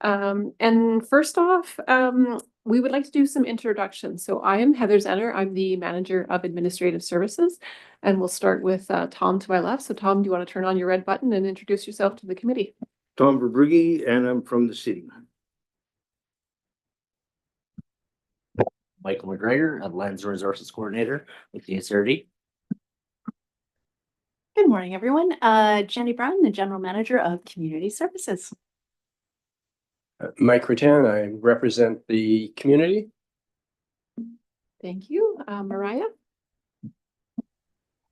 And first off, we would like to do some introductions. So I am Heather Zenner. I'm the Manager of Administrative Services, and we'll start with Tom to my left. So Tom, do you want to turn on your red button and introduce yourself to the committee? Tom Verbrugge, and I'm from the city. Michael McGregor, I'm Lands and Resources Coordinator with the ACRD. Good morning, everyone. Jenny Brown, the General Manager of Community Services. Mike Rattan, I represent the community. Thank you. Mariah?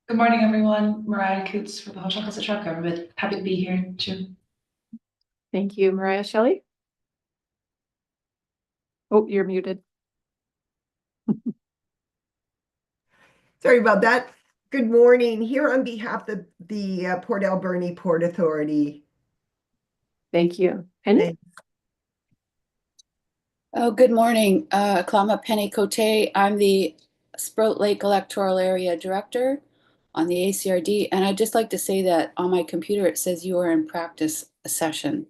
Good morning, everyone. Mariah Coots for the Hotel Casa Truck. I'm happy to be here too. Thank you. Mariah Shelley? Oh, you're muted. Sorry about that. Good morning. Here on behalf of the Port Alberni Port Authority. Thank you. Penny? Thanks. Oh, good morning. Klama Penny Cote. I'm the Sprout Lake Electoral Area Director on the ACRD. And I'd just like to say that on my computer, it says you are in practice session.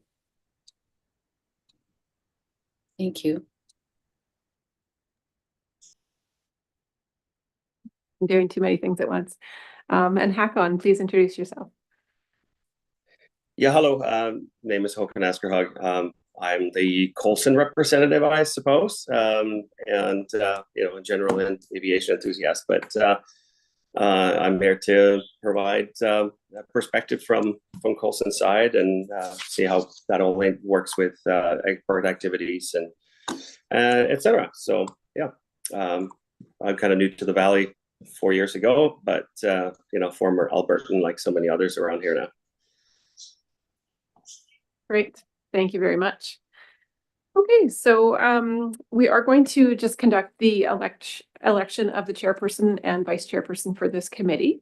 Thank you. I'm doing too many things at once. And Hakon, please introduce yourself. Yeah, hello. Name is Håkan Askerhag. I'm the Coulson representative, I suppose, and in general, an aviation enthusiast. But I'm here to provide a perspective from Coulson's side and see how that all works with export activities and etc. So yeah, I'm kind of new to the Valley 4 years ago, but former Albertan, like so many others around here now. Great. Thank you very much. Okay, so we are going to just conduct the election of the chairperson and vice chairperson for this committee.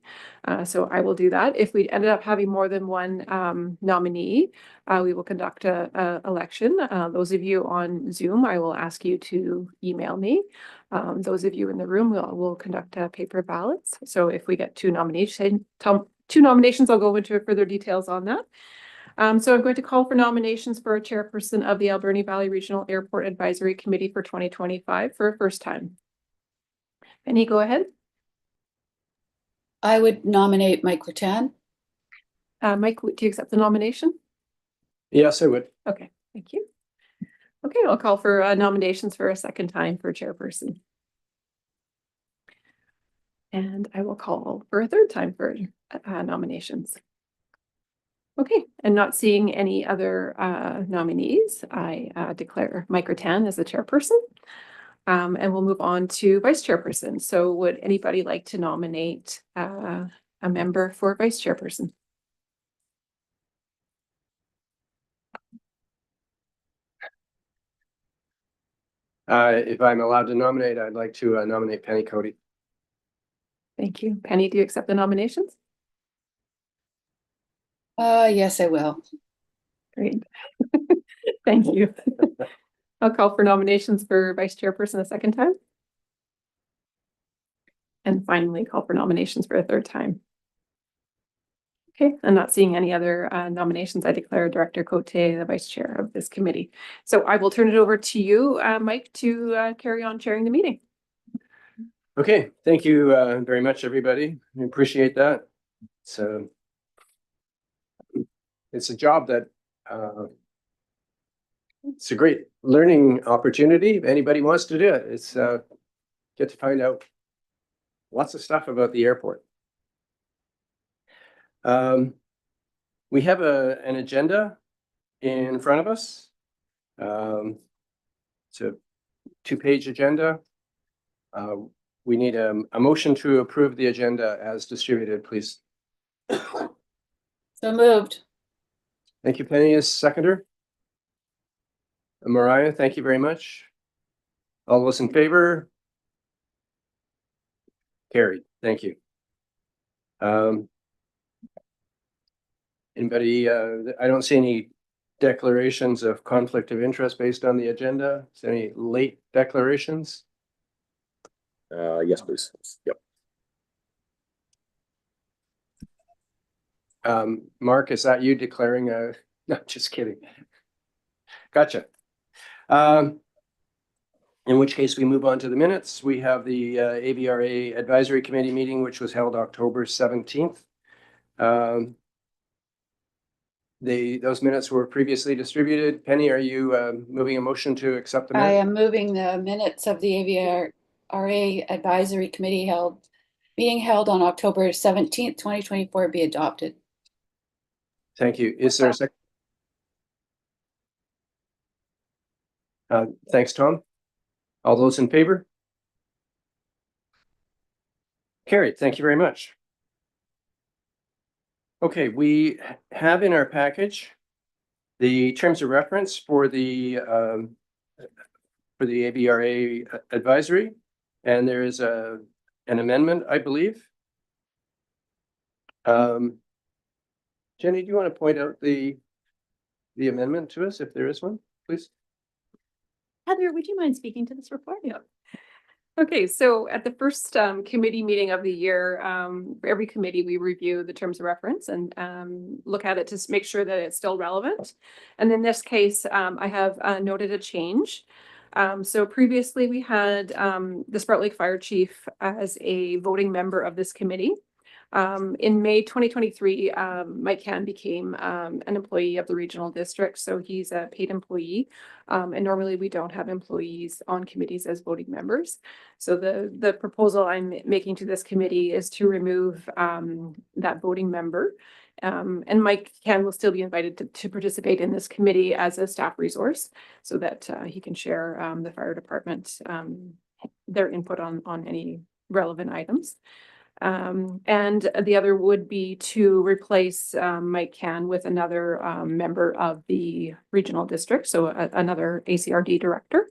So I will do that. If we ended up having more than one nominee, we will conduct a election. Those of you on Zoom, I will ask you to email me. Those of you in the room, we'll conduct paper ballots. So if we get two nominations, I'll go into further details on that. So I'm going to call for nominations for a chairperson of the Alberni Valley Regional Airport Advisory Committee for 2025 for a first time. Penny, go ahead. I would nominate Mike Rattan. Mike, do you accept the nomination? Yes, I would. Okay, thank you. Okay, I'll call for nominations for a second time for chairperson. And I will call for a third time for nominations. Okay, and not seeing any other nominees, I declare Mike Rattan as the chairperson. And we'll move on to vice chairperson. So would anybody like to nominate a member for vice chairperson? If I'm allowed to nominate, I'd like to nominate Penny Cody. Thank you. Penny, do you accept the nominations? Yes, I will. Great. Thank you. I'll call for nominations for vice chairperson a second time. And finally, call for nominations for a third time. Okay, I'm not seeing any other nominations. I declare Director Cote the vice chair of this committee. So I will turn it over to you, Mike, to carry on chairing the meeting. Okay, thank you very much, everybody. We appreciate that. So it's a job that it's a great learning opportunity. If anybody wants to do it, it's get to find out lots of stuff about the airport. We have an agenda in front of us. It's a two-page agenda. We need a motion to approve the agenda as distributed, please. So moved. Thank you, Penny, as seconder. Mariah, thank you very much. All those in favor? Carried. Thank you. Anybody? I don't see any declarations of conflict of interest based on the agenda. Is there any late declarations? Yes, please. Yep. Mark, is that you declaring a? No, just kidding. Gotcha. In which case we move on to the minutes. We have the AVRA Advisory Committee meeting, which was held October 17th. Those minutes were previously distributed. Penny, are you moving a motion to accept the I minutes? am moving the minutes of the AVRA Advisory Committee being held on October 17th, 2024 be adopted. Thank you. Is there a second? Thanks, Tom. All those in favor? Carried. Thank you very much. Okay, we have in our package the terms of reference for the AVRA advisory, and there is an amendment, I believe. Jenny, do you want to point out the amendment to us, if there is one, please? Heather, would you mind speaking to this report? Yeah. Okay, so at the first committee meeting of the year, for every committee, we review the terms of reference and look at it to make sure that it's still relevant. And in this case, I have noted a change. So previously we had the Sprout Lake Fire Chief as a voting member of this committee. In May 2023, Mike Can became an employee of the regional district, so he's a paid employee. And normally we don't have employees on committees as voting members. So the proposal I'm making to this committee is to remove that voting member. And Mike Can will still be invited to participate in this committee as a staff resource so that he can share the fire department their input on any relevant items. And the other would be to replace Mike Can with another member of the regional district, so another ACRD director.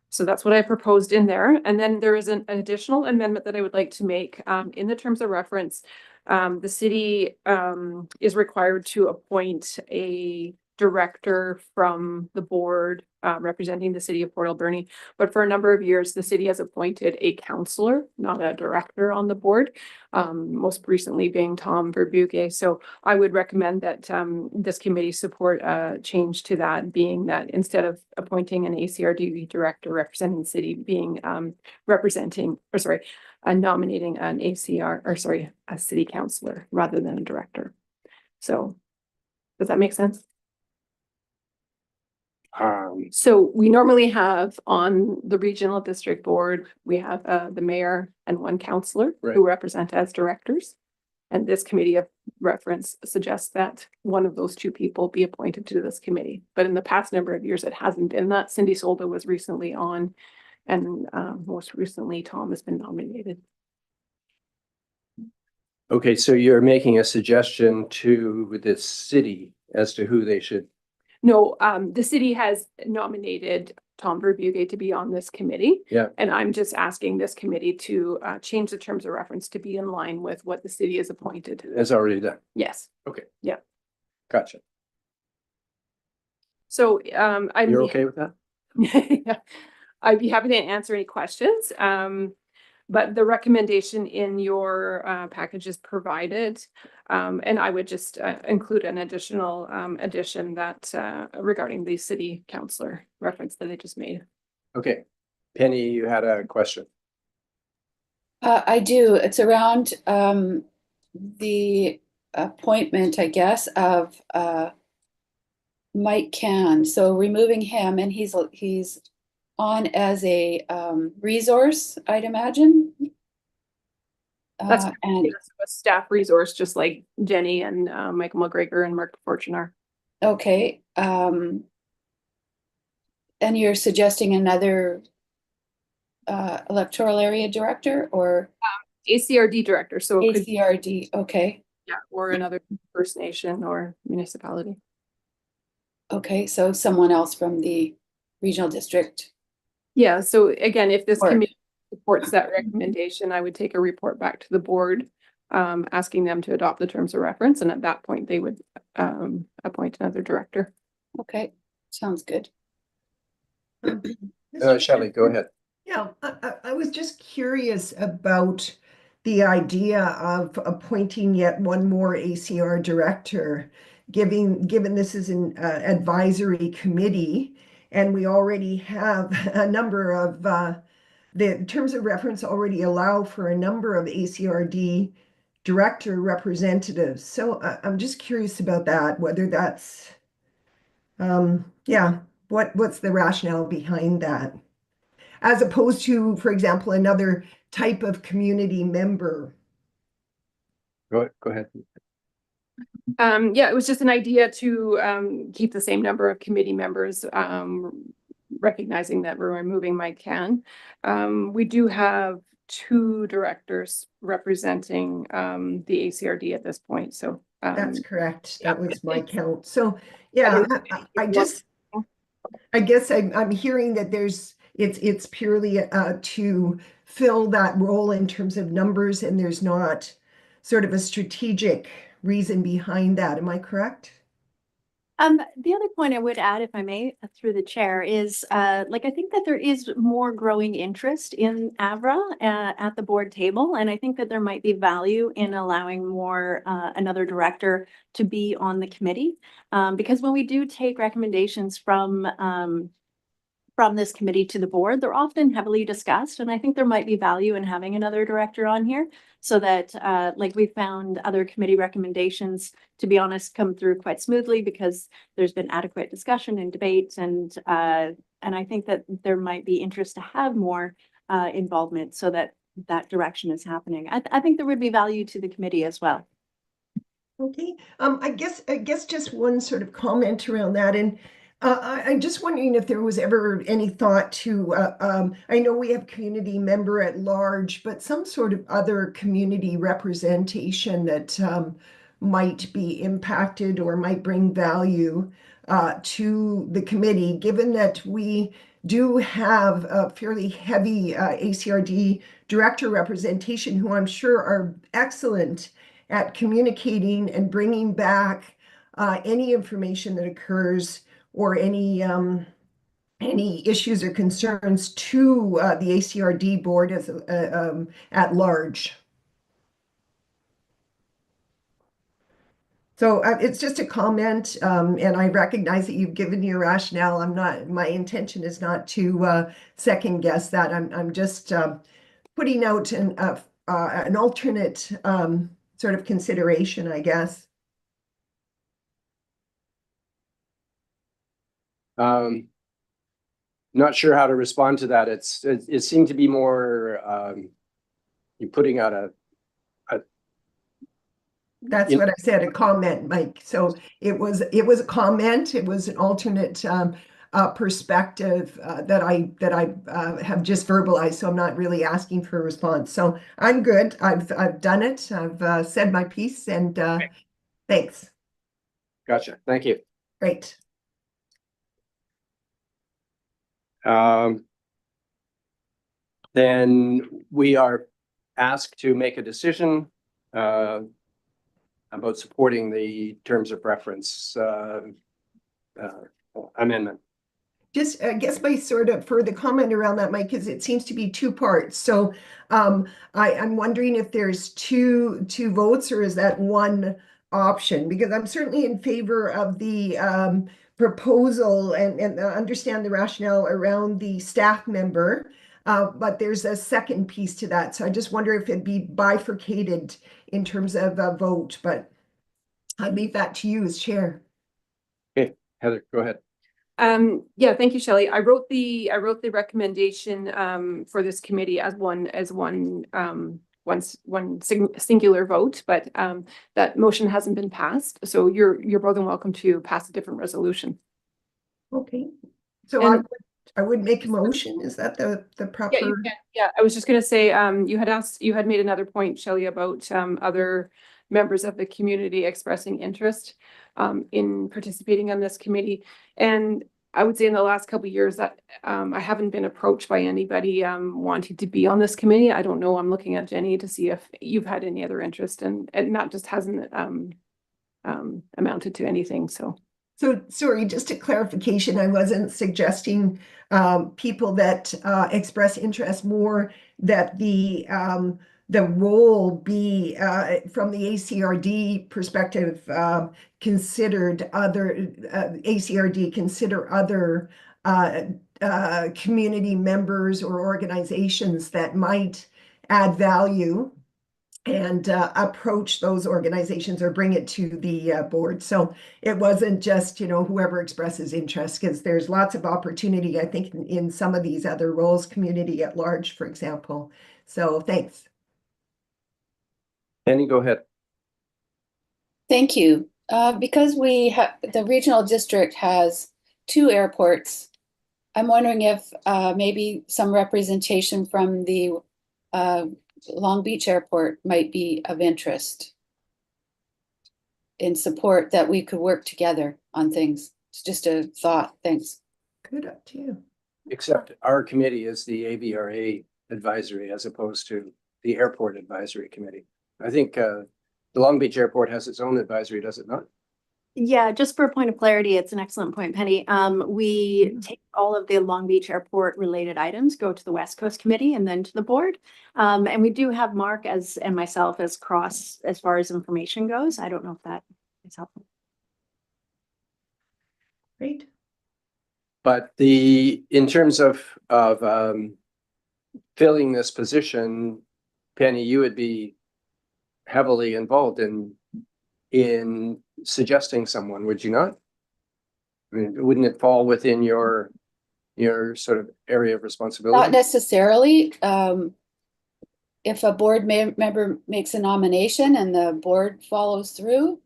So that's what I proposed in there. And then there is an additional amendment that I would like to make in the terms of reference. The city is required to appoint a director from the board representing the city of Port Alberni. But for a number of years, the city has appointed a councillor, not a director on the board, most recently being Tom Verbuge. So I would recommend that this committee support a change to that, being that instead of appointing an ACRD director representing the city, being nominating an a city councillor rather than a director. So does that make sense? So we normally have on the regional district board, we have the mayor and one councillor Right. who represent as directors. And this committee of reference suggests that one of those two people be appointed to this committee. But in the past number of years, it hasn't been that. Cindy Solda was recently on, and most recently, Tom has been nominated. Okay, so you're making a suggestion to the city as to who they should. No, the city has nominated Tom Verbuge to be on this committee. Yeah. And I'm just asking this committee to change the terms of reference to be in line with what the city is appointed. Has already done. Yes. Okay. Yeah. Gotcha. So You're okay with that? Yeah. I'd be happy to answer any questions. But the recommendation in your package is provided. And I would just include an additional addition that regarding the city councillor reference that I just made. Okay. Penny, you had a question. I do. It's around the appointment, I guess, of Mike Can. So removing him, and he's on as a resource, I'd imagine. That's And a staff resource, just like Jenny and Michael McGregor and Mark Fortune are. okay. And you're suggesting another electoral area director or ACRD director, so it could, ACRD? Okay. yeah, or another First Nation or municipality. Okay, so someone else from the regional district. Yeah, so again, if this Or- committee supports that recommendation, I would take a report back to the board, asking them to adopt the terms of reference, and at that point, they would appoint another director. Okay, sounds good. Shelley, go ahead. Yeah, I was just curious about the idea of appointing yet one more ACR director. given this is an advisory committee, and we already have a number of the terms of reference already allow for a number of ACRD director representatives. So I'm just curious about that, whether that's, yeah, what's the rationale behind that? As opposed to, for example, another type of community member. Go ahead. Yeah, it was just an idea to keep the same number of committee members, recognizing that we're removing Mike Can. We do have 2 directors representing the ACRD at this point, so. That's correct. yeah. That was my count. So, yeah, I guess I'm hearing that it's purely to fill that role in terms of numbers, and there's not sort of a strategic reason behind that. Am I correct? The other point I would add, if I may, through the chair, is like I think that there is more growing interest in AVRA at the board table, and I think that there might be value in allowing more another director to be on the committee, because when we do take recommendations from this committee to the board, they're often heavily discussed, and I think there might be value in having another director on here so that like we found other committee recommendations, to be honest, come through quite smoothly because there's been adequate discussion and debate, and I think that there might be interest to have more involvement so that that direction is happening. I think there would be value to the committee as well. Okay, I guess just one sort of comment around that, and I'm just wondering if there was ever any thought to, I know we have community member at large, but some sort of other community representation that might be impacted or might bring value to the committee, given that we do have a fairly heavy ACRD director representation, who I'm sure are excellent at communicating and bringing back any information that occurs or any issues or concerns to the ACRD board as at large. So it's just a comment, and I recognize that you've given your rationale. My intention is not to second guess that. I'm just putting out an alternate sort of consideration, I guess. Not sure how to respond to that. It seemed to be more you putting out a. That's what I said, a comment, Mike. So it was a comment. It was an alternate perspective that I have just verbalized. So I'm not really asking for a response. So I'm good. I've done it. I've said my piece, and thanks. Gotcha. Thank you. Great. Then we are asked to make a decision about supporting the terms of reference amendment. Just, I guess my sort of further comment around that, Mike, is it seems to be 2 parts. So I'm wondering if there's two votes, or is that one option? Because I'm certainly in favor of the proposal and understand the rationale around the staff member, but there's a second piece to that. So I just wonder if it'd be bifurcated in terms of a vote, but I'd leave that to you as chair. Okay, Heather, go ahead. Yeah, thank you, Shelley. I wrote the recommendation for this committee as one singular vote, but that motion hasn't been passed. So you're more than welcome to pass a different resolution. Okay, so I would make a motion. Is that the proper? Yeah, you can. Yeah, I was just going to say, you had made another point, Shelley, about other members of the community expressing interest in participating on this committee. And I would say in the last couple of years that I haven't been approached by anybody wanting to be on this committee. I don't know. I'm looking at Jenny to see if you've had any other interest, and that just hasn't amounted to anything. So sorry, just a clarification. I wasn't suggesting people that express interest, more that the the role be, from the ACRD perspective, considered other, ACRD consider other community members or organizations that might add value and approach those organizations or bring it to the board. So it wasn't just, whoever expresses interest, because there's lots of opportunity, I think, in some of these other roles, community at large, for example. So thanks. Penny, go ahead. Thank you. Because the regional district has 2 airports, I'm wondering if maybe some representation from the Long Beach Airport might be of interest in support, that we could work together on things. It's just a thought. Thanks. Good, up to you. Except our committee is the AVRA advisory as opposed to the airport advisory committee. I think the Long Beach Airport has its own advisory, does it not? Yeah, just for a point of clarity, it's an excellent point, Penny. We take all of the Long Beach Airport related items, go to the West Coast Committee and then to the board. And we do have Mark and myself as cross as far as information goes. I don't know if that is helpful. Great. But in terms of filling this position, Penny, you would be heavily involved in suggesting someone, would you not? I mean, wouldn't it fall within your sort of area of Not responsibility? necessarily. If a board member makes a nomination and the board follows through,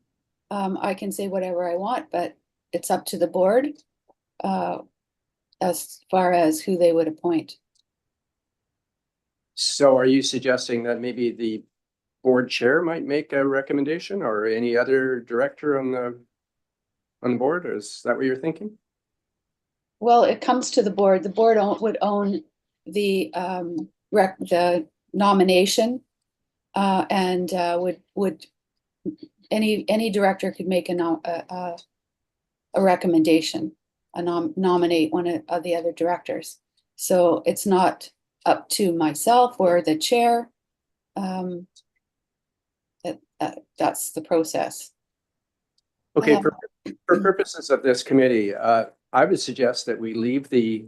I can say whatever I want, but it's up to the board as far as who they would appoint. So are you suggesting that maybe the board chair might make a recommendation, or any other director on the board? Or is that what you're thinking? Well, it comes to the board. The board would own the nomination, and would any director could make a recommendation, nominate one of the other directors. So it's not up to myself or the chair. That's the process. Okay, for purposes of this committee, I would suggest that we leave the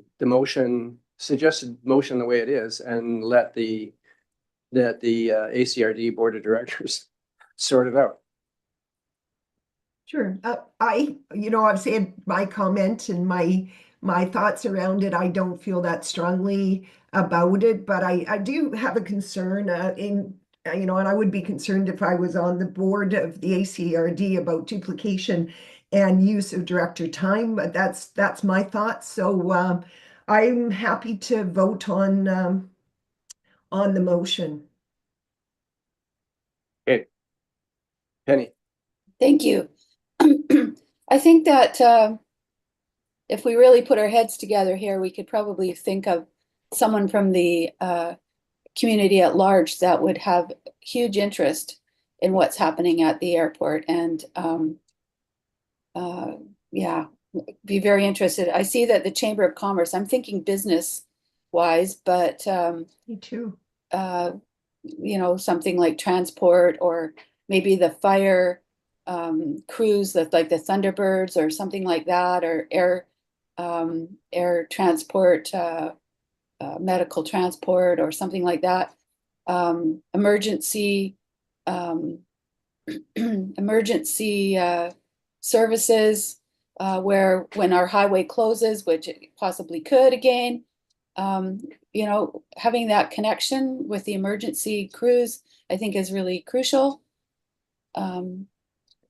suggested motion the way it is, and let the ACRD board of directors sort it out. Sure. I've said my comment and my thoughts around it. I don't feel that strongly about it, but I do have a concern and I would be concerned if I was on the board of the ACRD about duplication and use of director time, but that's my thoughts. So I'm happy to vote on the motion. Okay. Penny. Thank you. I think that if we really put our heads together here, we could probably think of someone from the community at large that would have huge interest in what's happening at the airport, and yeah, be very interested. I see that the Chamber of Commerce, I'm thinking business wise, but Me too. Something like transport, or maybe the fire crews, like the Thunderbirds or something like that, or air transport, medical transport or something like that. Emergency services, where when our highway closes, which it possibly could again, having that connection with the emergency crews, I think is really crucial.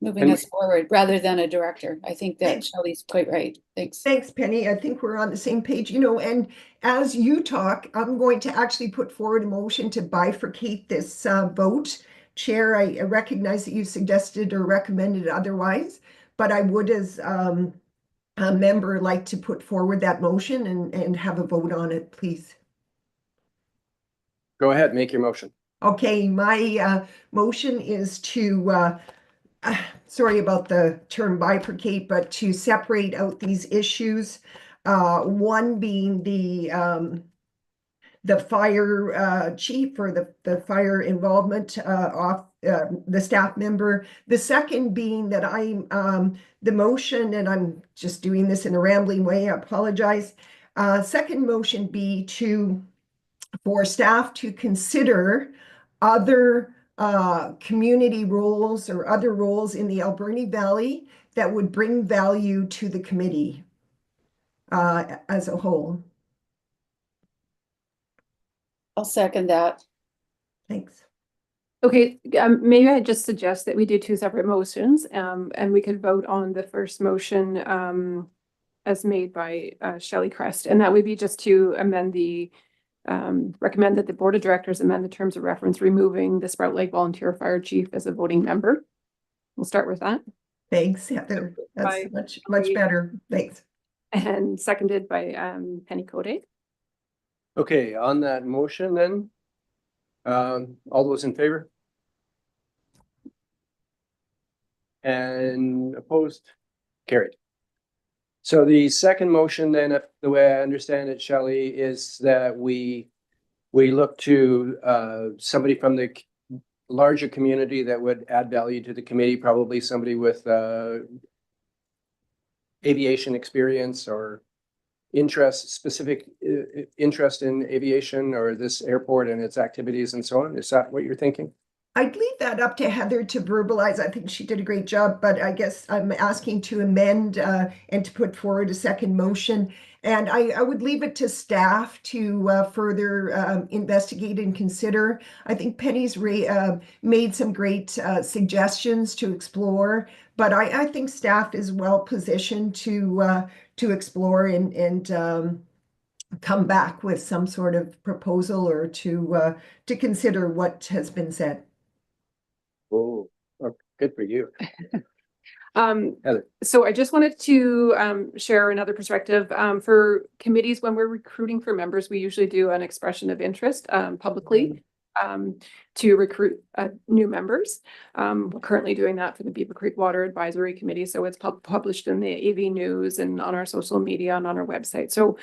Moving us forward rather than a director. I think that Shelley's quite right. Thanks. Thanks, Penny. I think we're on the same page, and as you talk, I'm going to actually put forward a motion to bifurcate this vote. Chair, I recognize that you suggested or recommended otherwise, but I would, as a member, like to put forward that motion and have a vote on it, please. Go ahead, make your motion. Okay, my motion is to sorry about the term bifurcate, but to separate out these issues. One being the the fire chief or the fire involvement off the staff member. The second being that I'm the motion, and I'm just doing this in a rambling way, I apologize. Second motion be for staff to consider other community roles or other roles in the Alberni Valley that would bring value to the committee as a whole. I'll second that. Thanks. Okay, maybe I just suggest that we do two separate motions, and we could vote on the first motion as made by Shelley Crest, and that would be just to amend the recommend that the board of directors amend the terms of reference, removing the Sprout Lake Volunteer Fire Chief as a voting member. We'll start with that. Thanks, Heather. That's much better. Thanks. And seconded by Penny Cote. Okay, on that motion then, all those in favor? And opposed? Carried. So the second motion then, if the way I understand it, Shelley, is that we look to somebody from the larger community that would add value to the committee, probably somebody with aviation experience or specific interest in aviation or this airport and its activities and so on. Is that what you're thinking? I'd leave that up to Heather to verbalize. I think she did a great job, but I guess I'm asking to amend and to put forward a second motion. And I would leave it to staff to further investigate and consider. I think Penny's made some great suggestions to explore, but I think staff is well positioned to explore and come back with some sort of proposal or to consider what has been said. Oh, good for you. Heather. So I just wanted to share another perspective. For committees, when we're recruiting for members, we usually do an expression of interest publicly to recruit new members. We're currently doing that for the Beaver Creek Water Advisory Committee. So it's published in the AV News and on our social media and on our website. So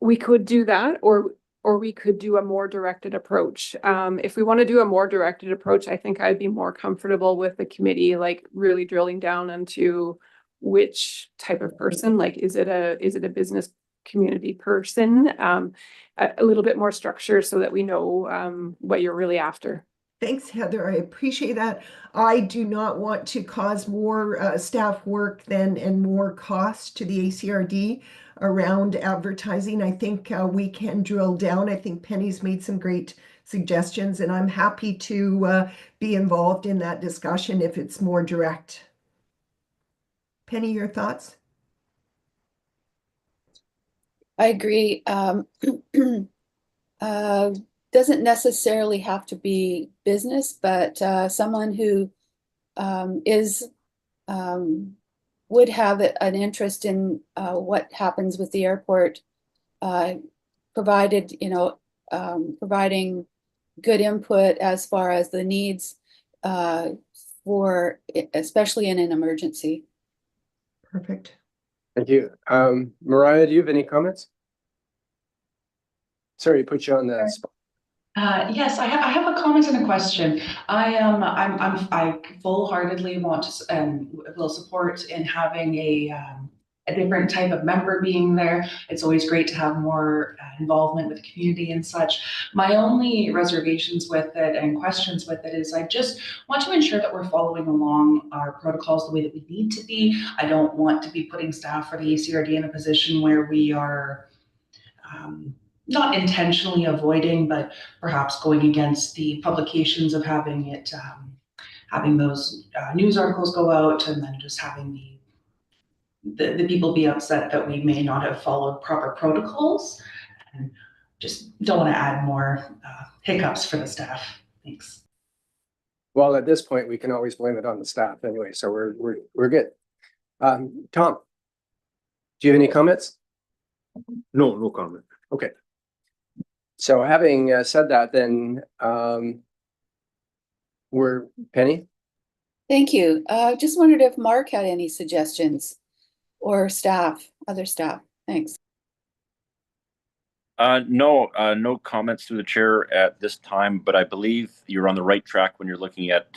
we could do that, or we could do a more directed approach. If we want to do a more directed approach, I think I'd be more comfortable with the committee, like really drilling down into which type of person, like, is it a business community person? A little bit more structure so that we know what you're really after. Thanks, Heather. I appreciate that. I do not want to cause more staff work and more cost to the ACRD around advertising. I think we can drill down. I think Penny's made some great suggestions, and I'm happy to be involved in that discussion if it's more direct. Penny, your thoughts? I agree. Doesn't necessarily have to be business, but someone who would have an interest in what happens with the airport, provided, providing good input as far as the needs especially in an emergency. Perfect. Thank you. Mariah, do you have any comments? Sorry to put you on the spot. Yes, I have a comment and a question. I full-heartedly want to and will support in having a different type of member being there. It's always great to have more involvement with the community and such. My only reservations with it and questions with it is I just want to ensure that we're following along our protocols the way that we need to be. I don't want to be putting staff for the ACRD in a position where we are not intentionally avoiding, but perhaps going against the publications of having it, having those news articles go out and then just having the people be upset that we may not have followed proper protocols, and just don't want to add more hiccups for the staff. Thanks. Well, at this point, we can always blame it on the staff anyway, so we're good. Tom, do you have any comments? No comment. Okay. So having said that, then we're Penny. Thank you. Just wondered if Mark had any suggestions or other staff. Thanks. No, no comments through the chair at this time, but I believe you're on the right track when you're looking at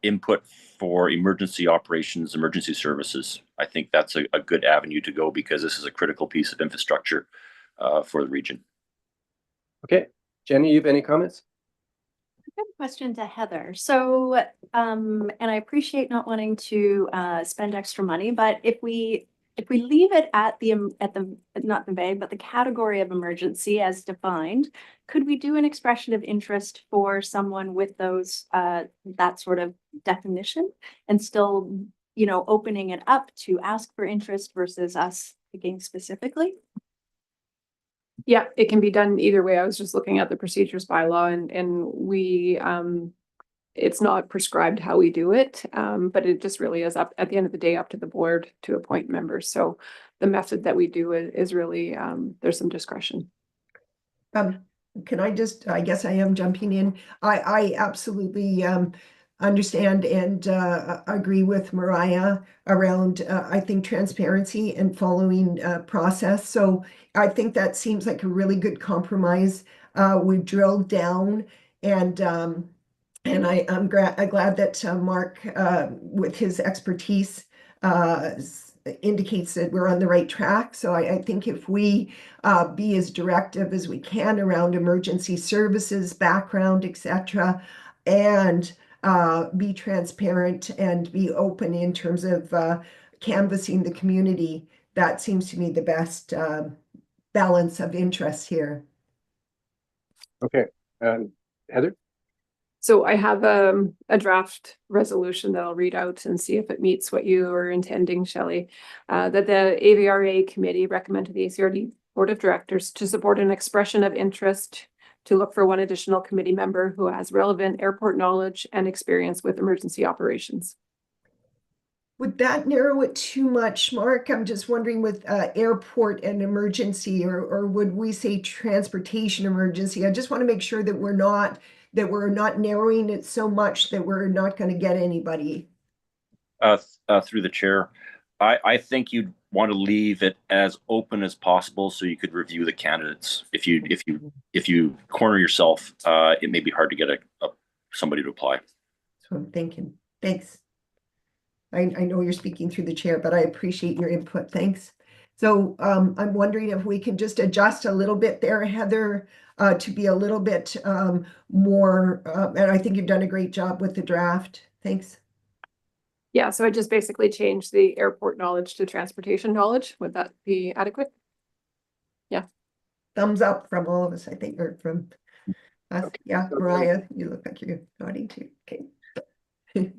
input for emergency operations, emergency services. I think that's a good avenue to go because this is a critical piece of infrastructure for the region. Okay, Jenny, you have any comments? I have a question to Heather. So, and I appreciate not wanting to spend extra money, but if we leave it at the not the bay, but the category of emergency as defined, could we do an expression of interest for someone with those that sort of definition and still, you know, opening it up to ask for interest versus us picking specifically? Yeah, it can be done either way. I was just looking at the procedures bylaw and we, it's not prescribed how we do it, but it just really is up at the end of the day up to the board to appoint members. So the method that we do is really, there's some discretion. Can I just, I guess I am jumping in. I absolutely understand and agree with Mariah around, I think, transparency and following process. So I think that seems like a really good compromise. We've drilled down and I'm glad that Mark, with his expertise, indicates that we're on the right track. So I think if we be as directive as we can around emergency services, background, etc., and be transparent and be open in terms of canvassing the community, that seems to me the best balance of interest here. Okay, Heather? So I have a draft resolution that I'll read out and see if it meets what you were intending, Shelley. That the AVRA committee recommend to the ACRD Board of Directors to support an expression of interest to look for one additional committee member who has relevant airport knowledge and experience with emergency operations. Would that narrow it too much, Mark? I'm just wondering with airport and emergency, or would we say transportation emergency? I just want to make sure that we're not narrowing it so much that we're not going to get anybody. Through the chair, I think you'd want to leave it as open as possible so you could review the candidates. If you corner yourself, it may be hard to get somebody to apply. That's what I'm thinking. Thanks. I know you're speaking through the chair, but I appreciate your input. Thanks. So I'm wondering if we can just adjust a little bit there, Heather, to be a little bit more, and I think you've done a great job with the draft. Thanks. Yeah, so I just basically changed the airport knowledge to transportation knowledge. Would that be adequate? Yeah. Thumbs up from all of us, I think, or from us. Okay. Yeah, Mariah, you look like you're nodding too. Okay.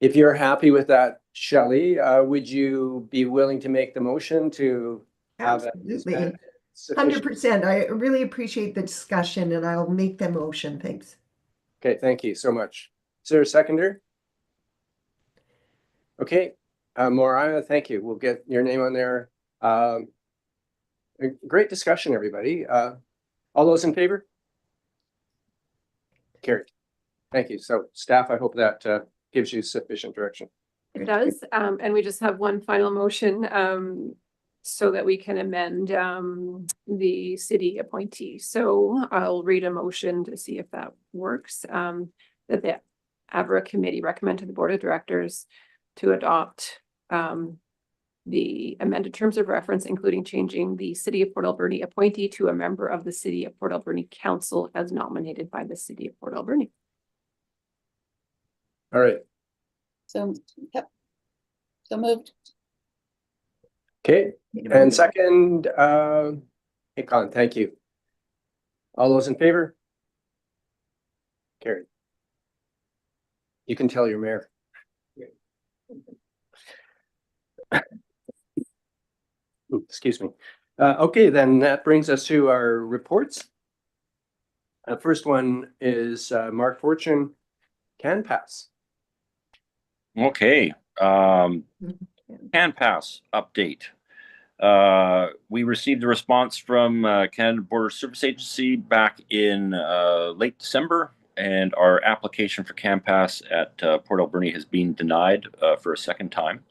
If you're happy with that, Shelley, would you be willing to make the motion to have Absolutely. sufficient? 100%. I really appreciate the discussion and I'll make the motion. Thanks. Okay, thank you so much. Is there a seconder? Okay, Mariah, thank you. We'll get your name on there. Great discussion, everybody. All those in favor? Carried. Thank you. So staff, I hope that gives you sufficient direction. It does. And we just have one final motion so that we can amend the city appointee. So I'll read a motion to see if that works. That the AVRA committee recommend to the Board of Directors to adopt the amended terms of reference, including changing the City of Port Alberni appointee to a member of the City of Port Alberni Council as nominated by the City of Port Alberni. All right. So, yep. So moved. Okay, and second, hey, Colin, thank you. All those in favor? Carried. You can tell your mayor. Excuse me. Okay, then that brings us to our reports. First one is Mark Fortune, CanPass. Okay. CanPass update. We received a response from Canada Border Service Agency back in late December, and our application for CanPass at Port Alberni has been denied for a second time.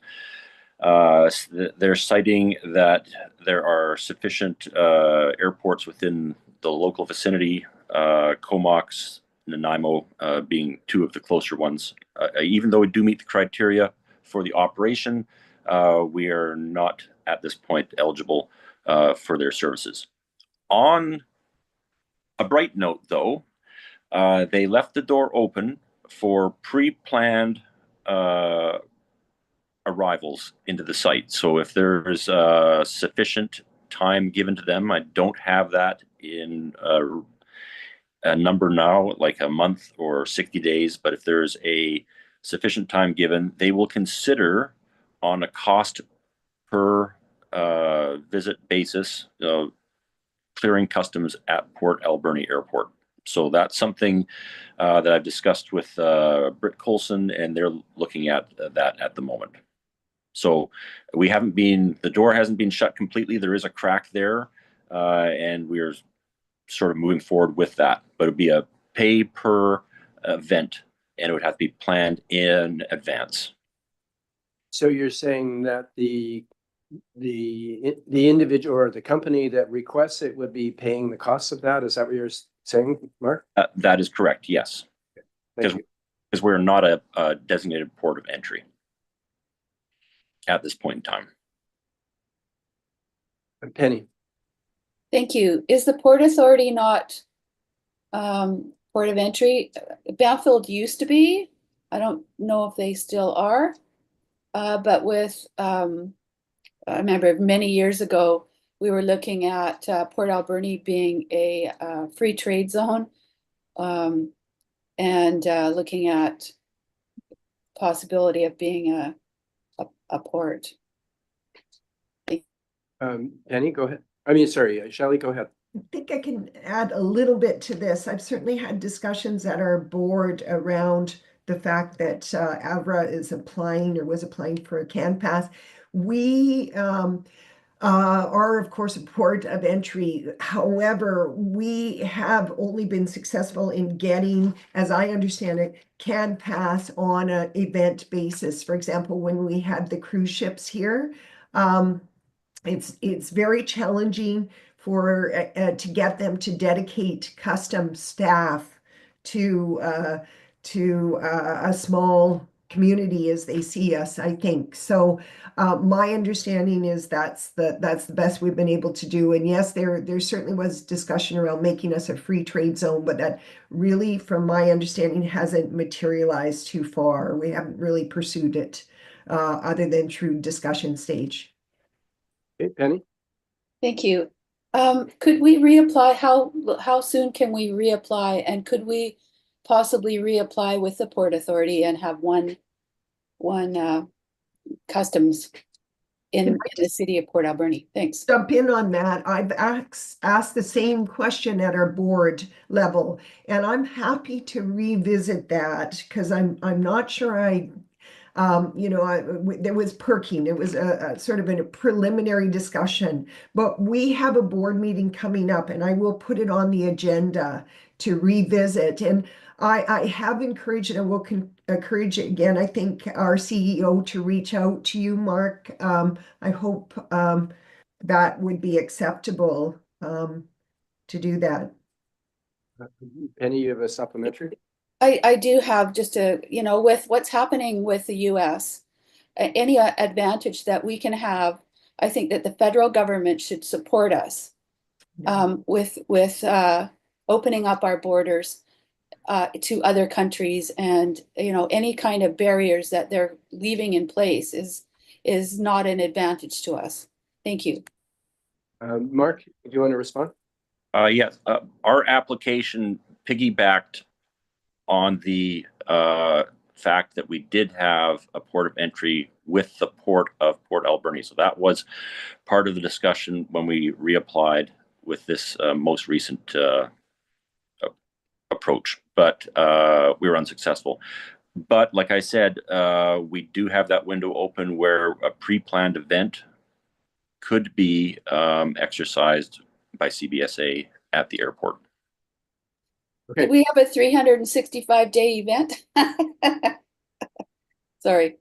They're citing that there are sufficient airports within the local vicinity, Comox, Nanaimo being two of the closer ones. Even though we do meet the criteria for the operation, we are not at this point eligible for their services. On a bright note, though, they left the door open for pre-planned arrivals into the site. So if there's sufficient time given to them, I don't have that in a number now, like a month or 60 days, but if there's a sufficient time given, they will consider on a cost per visit basis clearing customs at Port Alberni Airport. So that's something that I've discussed with Britt Colson, and they're looking at that at the moment. So the door hasn't been shut completely. There is a crack there, and we're sort of moving forward with that. But it'd be a pay per event, and it would have to be planned in advance. So you're saying that the individual or the company that requests it would be paying the cost of that? Is that what you're saying, Mark? That is correct, yes. Thank you. Because we're not a designated port of entry at this point in time. Penny. Thank you. Is the Port Authority not port of entry? Banfield used to be. I don't know if they still are. But with, I remember many years ago, we were looking at Port Alberni being a free trade zone, and looking at possibility of being a port. Penny, go ahead. I mean, sorry, Shelley, go ahead. I think I can add a little bit to this. I've certainly had discussions at our board around the fact that AVRA is applying or was applying for a CAN pass. We are, of course, a port of entry. However, we have only been successful in getting, as I understand it, CAN pass on an event basis. For example, when we had the cruise ships here, it's very challenging for to get them to dedicate custom staff to a small community as they see us, I think. So my understanding is that's the best we've been able to do. And yes, there certainly was discussion around making us a free trade zone, but that really, from my understanding, hasn't materialized too far. We haven't really pursued it other than through discussion stage. Okay, Penny. Thank you. Could we reapply? How soon can we reapply? And could we possibly reapply with the Port Authority and have one customs in the city of Port Alberni? Thanks. Jump in on that. I've asked the same question at our board level, and I'm happy to revisit that because I'm not sure there was perking. It was a sort of a preliminary discussion, but we have a board meeting coming up, and I will put it on the agenda to revisit. And I have encouraged, and I will encourage again, I think, our CEO to reach out to you, Mark. I hope that would be acceptable to do that. Penny, you have a supplementary? I do have just with what's happening with the US, any advantage that we can have, I think that the federal government should support us with opening up our borders to other countries, and any kind of barriers that they're leaving in place is not an advantage to us. Thank you. Mark, do you want to respond? Yes, our application piggybacked on the fact that we did have a port of entry with the Port of Port Alberni. So that was part of the discussion when we reapplied with this most recent approach, but we were unsuccessful. But like I said, we do have that window open where a pre-planned event could be exercised by CBSA at the airport. Okay. We have a 365-day event. Sorry.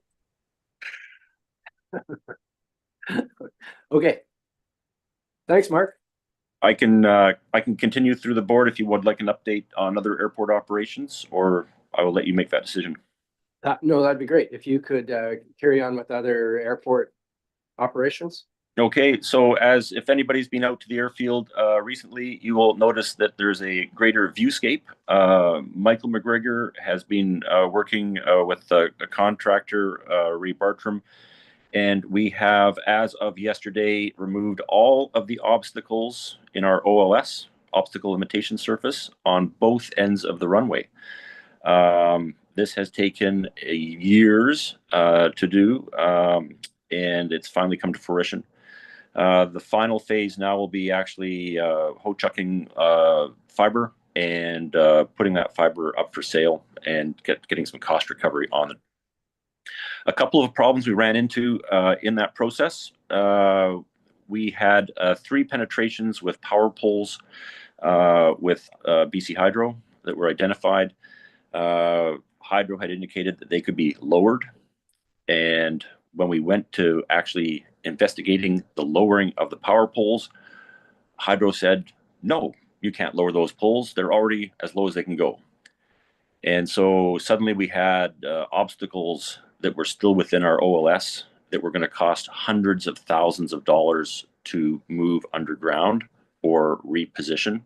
Okay. Thanks, Mark. I can continue through the board if you would like an update on other airport operations, or I will let you make that decision. No, that'd be great. If you could carry on with other airport operations. Okay, so as if anybody's been out to the airfield recently, you will notice that there's a greater viewscape. Michael McGregor has been working with a contractor, Ray Bartram, and we have, as of yesterday, removed all of the obstacles in our OLS, obstacle limitation surface, on both ends of the runway. This has taken years to do, and it's finally come to fruition. The final phase now will be actually hoe-chucking fiber and putting that fiber up for sale and getting some cost recovery on it. A couple of problems we ran into in that process. We had 3 penetrations with power poles with BC Hydro that were identified. Hydro had indicated that they could be lowered, and when we went to actually investigating the lowering of the power poles, Hydro said, no, you can't lower those poles. They're already as low as they can go. And so suddenly we had obstacles that were still within our OLS that were going to cost hundreds of thousands of dollars to move underground or reposition.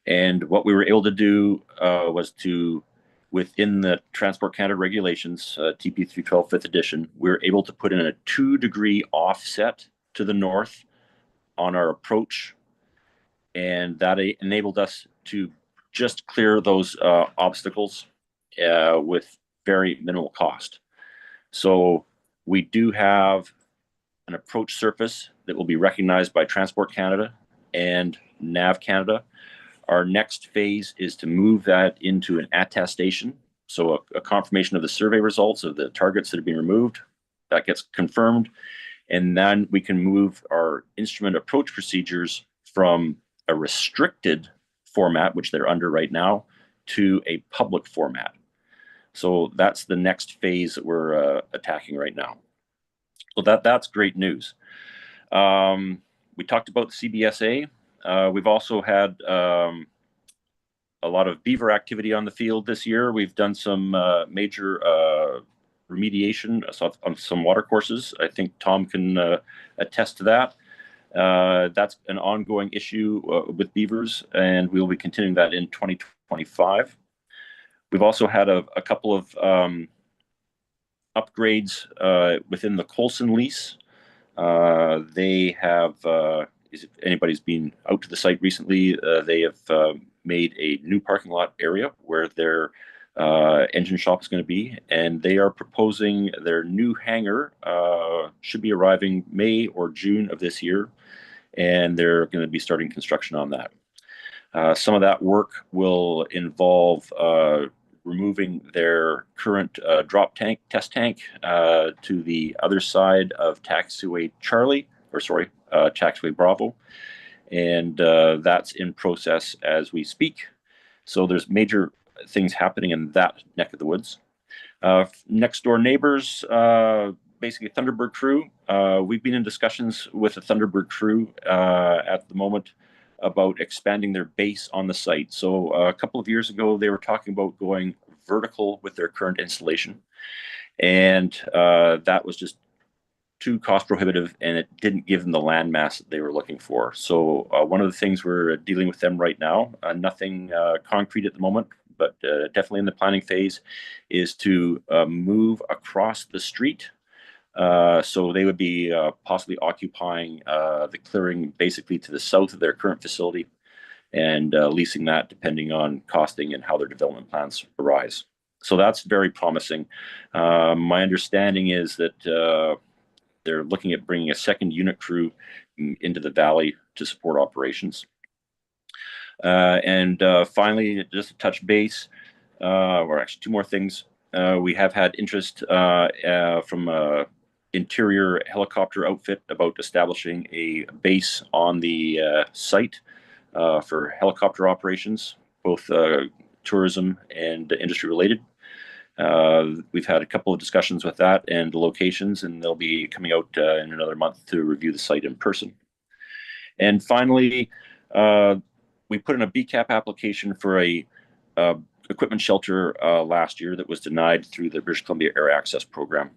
And what we were able to do was to, within the Transport Canada regulations, TP 312 5th edition, we were able to put in a 2-degree offset to the north on our approach. And that enabled us to just clear those obstacles with very minimal cost. So we do have an approach surface that will be recognized by Transport Canada and NAV Canada. Our next phase is to move that into an attestation, so a confirmation of the survey results of the targets that have been removed. That gets confirmed, and then we can move our instrument approach procedures from a restricted format, which they're under right now, to a public format. So that's the next phase that we're attacking right now. So that's great news. We talked about the CBSA. We've also had a lot of beaver activity on the field this year. We've done some major remediation on some water courses. I think Tom can attest to that. That's an ongoing issue with beavers, and we'll be continuing that in 2025. We've also had a couple of upgrades within the Colson lease. They have, if anybody's been out to the site recently, they have made a new parking lot area where their engine shop is going to be, and they are proposing their new hangar should be arriving May or June of this year, and they're going to be starting construction on that. Some of that work will involve removing their current drop tank, test tank, to the other side of taxiway taxiway Bravo, and that's in process as we speak. So there's major things happening in that neck of the woods. Next door neighbors, basically Thunderbird crew. We've been in discussions with the Thunderbird crew at the moment about expanding their base on the site. So a couple of years ago, they were talking about going vertical with their current installation. And that was just too cost prohibitive, and it didn't give them the land mass that they were looking for. So one of the things we're dealing with them right now, nothing concrete at the moment, but definitely in the planning phase, is to move across the street. So they would be possibly occupying the clearing basically to the south of their current facility and leasing that depending on costing and how their development plans arise. So that's very promising. My understanding is that they're looking at bringing a second unit crew into the valley to support operations. And finally, just to touch base, or actually 2 more things. We have had interest from interior helicopter outfit about establishing a base on the site for helicopter operations, both tourism and industry related. We've had a couple of discussions with that and locations, and they'll be coming out in another month to review the site in person. And finally, we put in a BCAP application for a equipment shelter last year that was denied through the British Columbia Air Access Program.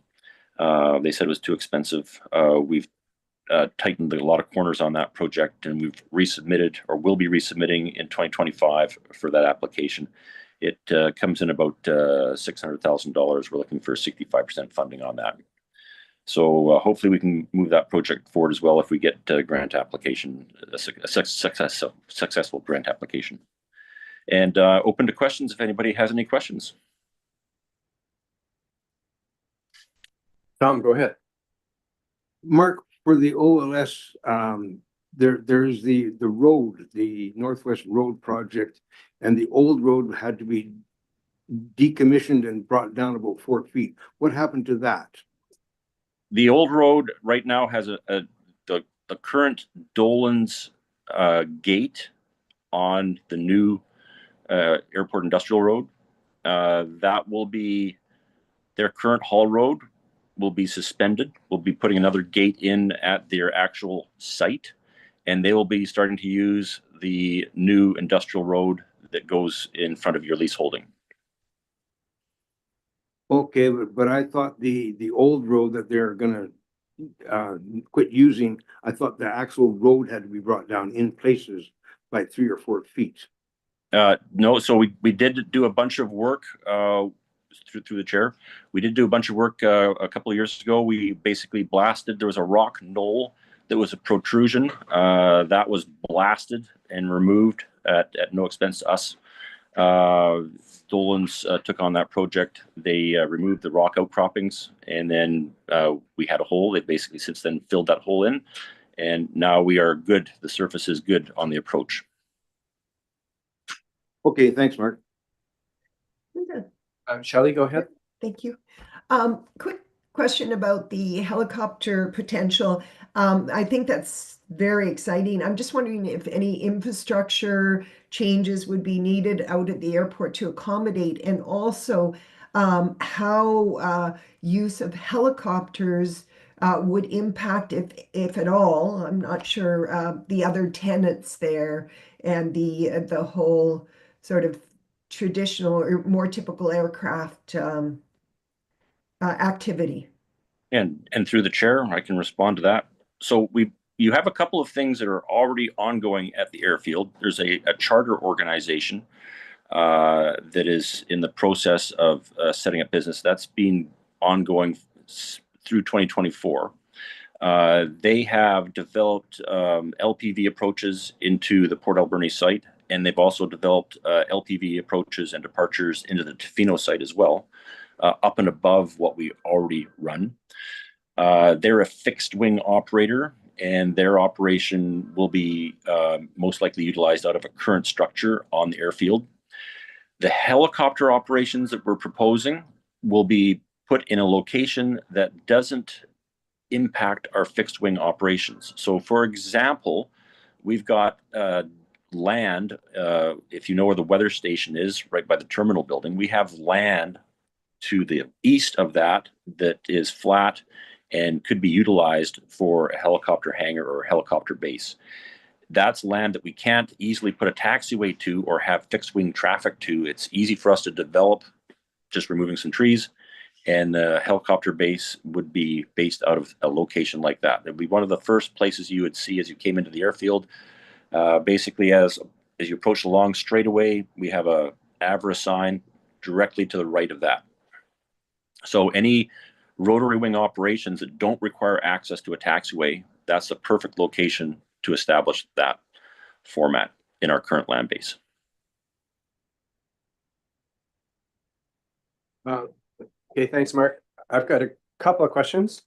They said it was too expensive. We've tightened a lot of corners on that project, and we've resubmitted, or will be resubmitting in 2025 for that application. It comes in about $600,000. We're looking for 65% funding on that. So hopefully we can move that project forward as well if we get a grant application, a successful grant application. And open to questions if anybody has any questions. Tom, go ahead. Mark, for the OLS, there's the road, the Northwest Road project, and the old road had to be decommissioned and brought down about 4 feet. What happened to that? The old road right now has the current Dolan's gate on the new Airport Industrial Road. That will be their current haul road will be suspended. We'll be putting another gate in at their actual site, and they will be starting to use the new industrial road that goes in front of your lease holding. Okay, but I thought the old road that they're gonna quit using, I thought the actual road had to be brought down in places by 3 or 4 feet. No, so we did do a bunch of work through the chair. We did do a bunch of work a couple of years ago. We basically blasted. There was a rock knoll that was a protrusion that was blasted and removed at no expense to us. Dolan's took on that project. They removed the rock outcroppings, and then we had a hole. They basically since then filled that hole in, and now we are good. The surface is good on the approach. Okay, thanks, Mark. Shelley, go ahead. Thank you. Quick question about the helicopter potential. I think that's very exciting. I'm just wondering if any infrastructure changes would be needed out at the airport to accommodate, and also how use of helicopters would impact, if at all. I'm not sure the other tenants there and the whole sort of traditional or more typical aircraft activity. And through the chair, I can respond to that. So you have a couple of things that are already ongoing at the airfield. There's a charter organization that is in the process of setting up business. That's been ongoing through 2024. They have developed LPV approaches into the Port Alberni site, and they've also developed LPV approaches and departures into the Tofino site as well, up and above what we already run. They're a fixed wing operator, and their operation will be most likely utilized out of a current structure on the airfield. The helicopter operations that we're proposing will be put in a location that doesn't impact our fixed wing operations. So for example, we've got land, if you know where the weather station is, right by the terminal building, we have land to the east of that is flat and could be utilized for a helicopter hangar or a helicopter base. That's land that we can't easily put a taxiway to or have fixed wing traffic to. It's easy for us to develop just removing some trees, and the helicopter base would be based out of a location like that. It'd be one of the first places you would see as you came into the airfield. Basically, as you approach the long straightaway, we have a AVRA sign directly to the right of that. So any rotary wing operations that don't require access to a taxiway, that's the perfect location to establish that format in our current land base. Okay, thanks, Mark. I've got a couple of questions.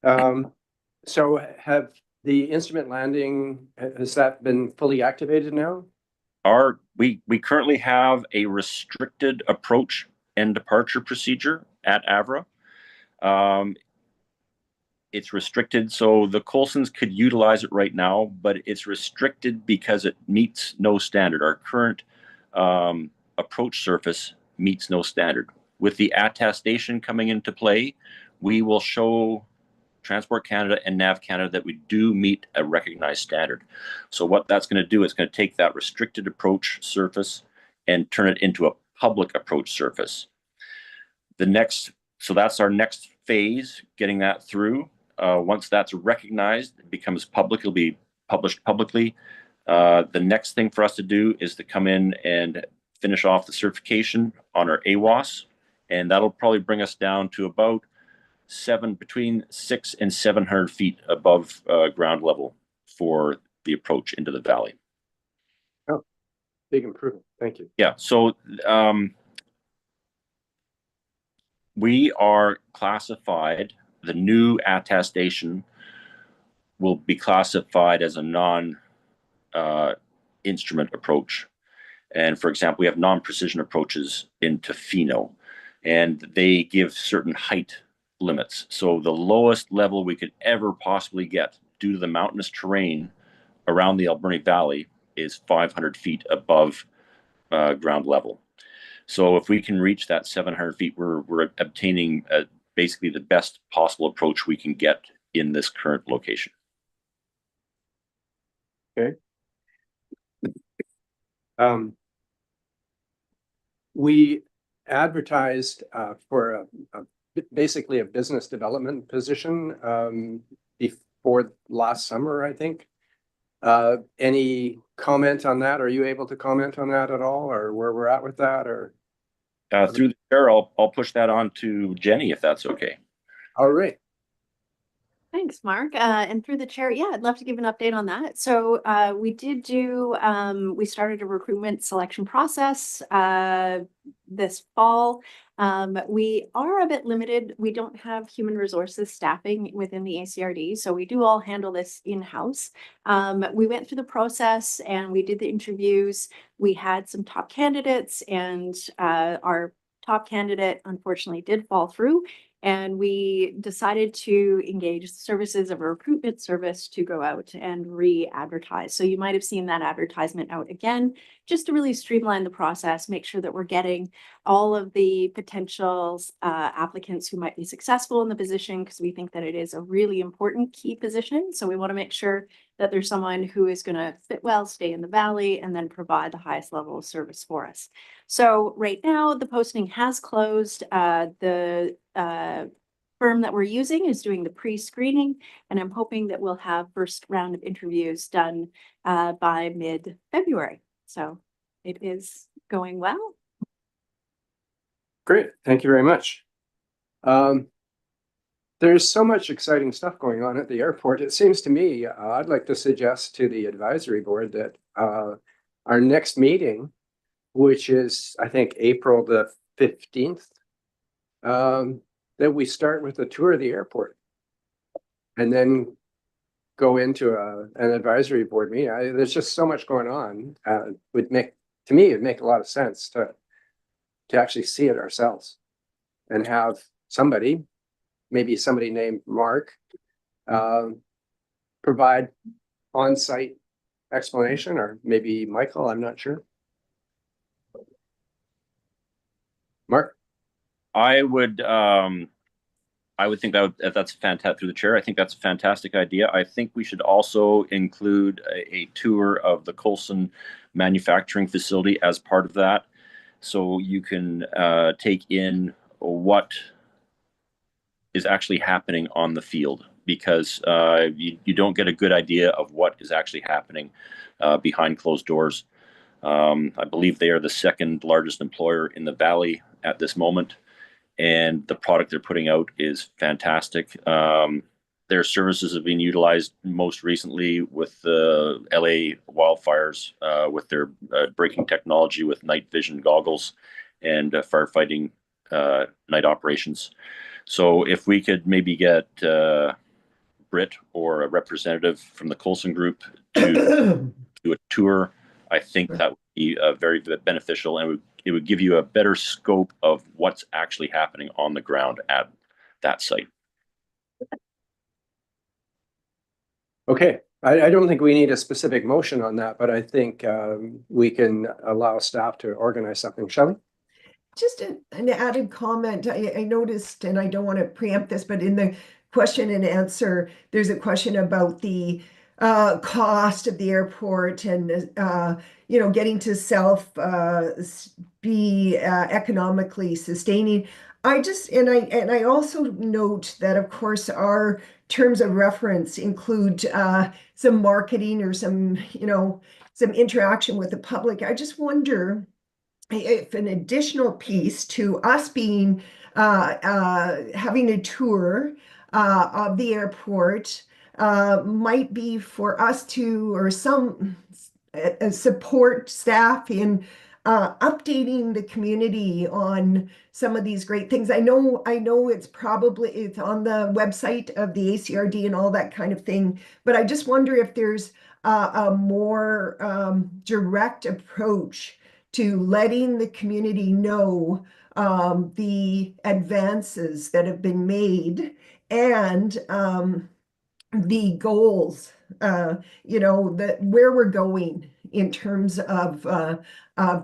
So have the instrument landing, has that been fully activated now? We currently have a restricted approach and departure procedure at AVRA. It's restricted, so the Colsons could utilize it right now, but it's restricted because it meets no standard. Our current approach surface meets no standard. With the attestation coming into play, we will show Transport Canada and NAV Canada that we do meet a recognized standard. So what that's going to do is going to take that restricted approach surface and turn it into a public approach surface. So that's our next phase, getting that through. Once that's recognized, it becomes public, it'll be published publicly. The next thing for us to do is to come in and finish off the certification on our AWAS, and that'll probably bring us down to about between 600 and 700 feet above ground level for the approach into the valley. Oh, big improvement. Thank you. Yeah, so we are classified, the new attestation will be classified as a non-instrument approach. And for example, we have non-precision approaches into Fino, and they give certain height limits. So the lowest level we could ever possibly get due to the mountainous terrain around the Alberni Valley is 500 feet above ground level. So if we can reach that 700 feet, we're obtaining basically the best possible approach we can get in this current location. Okay. We advertised for basically a business development position before last summer, I think. Any comment on that? Are you able to comment on that at all, or where we're at with that, or? Through the chair, I'll push that on to Jenny if that's okay. All right. Thanks, Mark. And through the chair, yeah, I'd love to give an update on that. So we did we started a recruitment selection process this fall. We are a bit limited. We don't have human resources staffing within the ACRD, so we do all handle this in-house. We went through the process and we did the interviews. We had some top candidates, and our top candidate unfortunately did fall through. And we decided to engage the services of a recruitment service to go out and re-advertise. So you might have seen that advertisement out again, just to really streamline the process, make sure that we're getting all of the potential applicants who might be successful in the position, because we think that it is a really important key position. So we want to make sure that there's someone who is going to fit well, stay in the valley, and then provide the highest level of service for us. So right now the posting has closed. The firm that we're using is doing the pre-screening, and I'm hoping that we'll have first round of interviews done by mid-February. So it is going well. Great. Thank you very much. There's so much exciting stuff going on at the airport. It seems to me, I'd like to suggest to the advisory board that our next meeting, which is, I think, April the 15th, that we start with a tour of the airport and then go into an advisory board meeting. There's just so much going on. To me, it'd make a lot of sense to actually see it ourselves and have somebody, maybe somebody named Mark, provide on-site explanation, or maybe Michael, I'm not sure. Mark? I would think that's fantastic. Through the chair, I think that's a fantastic idea. I think we should also include a tour of the Coulson manufacturing facility as part of that, so you can take in what is actually happening on the field, because you don't get a good idea of what is actually happening behind closed doors. I believe they are the second largest employer in the valley at this moment, and the product they're putting out is fantastic. Their services have been utilized most recently with the LA wildfires with their braking technology with night vision goggles and firefighting night operations. So if we could maybe get Britt or a representative from the Coulson Group to do a tour, I think that would be very beneficial, and it would give you a better scope of what's actually happening on the ground at that site. Okay, I don't think we need a specific motion on that, but I think we can allow staff to organize something, shall we? Just an added comment. I noticed, and I don't want to preempt this, but in the question and answer, there's a question about the cost of the airport and getting to be economically sustaining. I also note that, of course, our terms of reference include some marketing or some interaction with the public. I just wonder if an additional piece to us being having a tour of the airport might be for us to, or some support staff in updating the community on some of these great things. I know it's on the website of the ACRD and all that kind of thing, but I just wonder if there's a more direct approach to letting the community know the advances that have been made and the goals, where we're going in terms of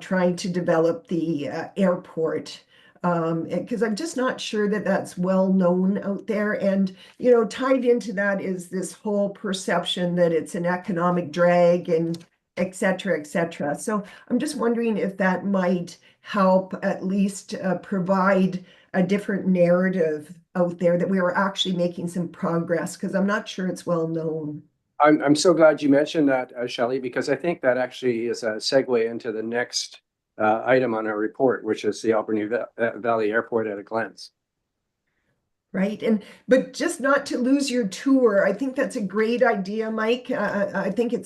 trying to develop the airport. Because I'm just not sure that that's well known out there. And, tied into that is this whole perception that it's an economic drag and et cetera, et cetera. So I'm just wondering if that might help at least provide a different narrative out there that we are actually making some progress, because I'm not sure it's well known. I'm so glad you mentioned that, Shelley, because I think that actually is a segue into the next item on our report, which is the Albany Valley Airport at a glance. Right. But just not to lose your tour. I think that's a great idea, Mike. I think an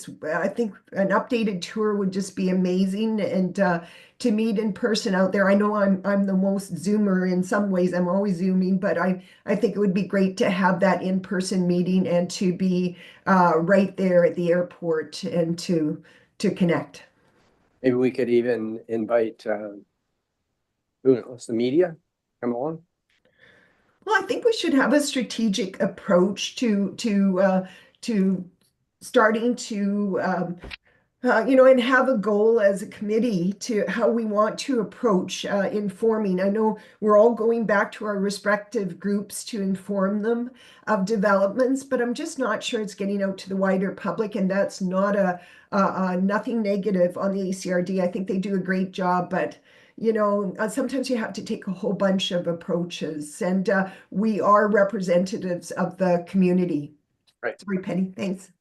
updated tour would just be amazing. And to meet in person out there, I know I'm the most Zoomer in some ways. I'm always Zooming, but I think it would be great to have that in-person meeting and to be right there at the airport and to connect. Maybe we could even invite, who knows, the media come along. Well, I think we should have a strategic approach to starting to and have a goal as a committee to how we want to approach informing. I know we're all going back to our respective groups to inform them of developments, but I'm just not sure it's getting out to the wider public, and that's not nothing negative on the ACRD. I think they do a great job, but sometimes you have to take a whole bunch of approaches, and we are representatives of the community. Right. Sorry, Penny. Thanks.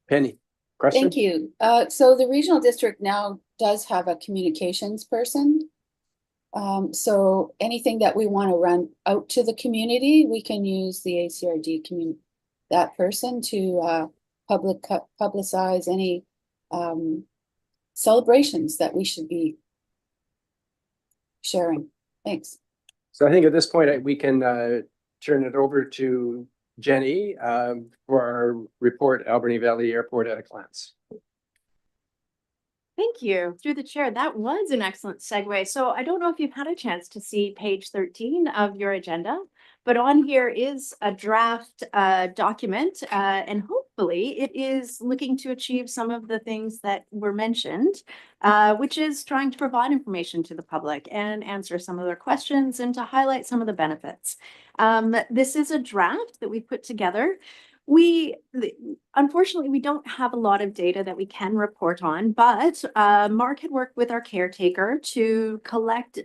Penny, question? Thank you. So the regional district now does have a communications person. So anything that we want to run out to the community, we can use the ACRD that person to publicize any celebrations that we should be sharing. Thanks. So I think at this point we can turn it over to Jenny for our report, Albany Valley Airport at a glance. Thank you. Through the chair, that was an excellent segue. So I don't know if you've had a chance to see page 13 of your agenda, but on here is a draft document, and hopefully it is looking to achieve some of the things that were mentioned, which is trying to provide information to the public and answer some of their questions and to highlight some of the benefits. This is a draft that we put together. Unfortunately, we don't have a lot of data that we can report on, but Mark had worked with our caretaker to collect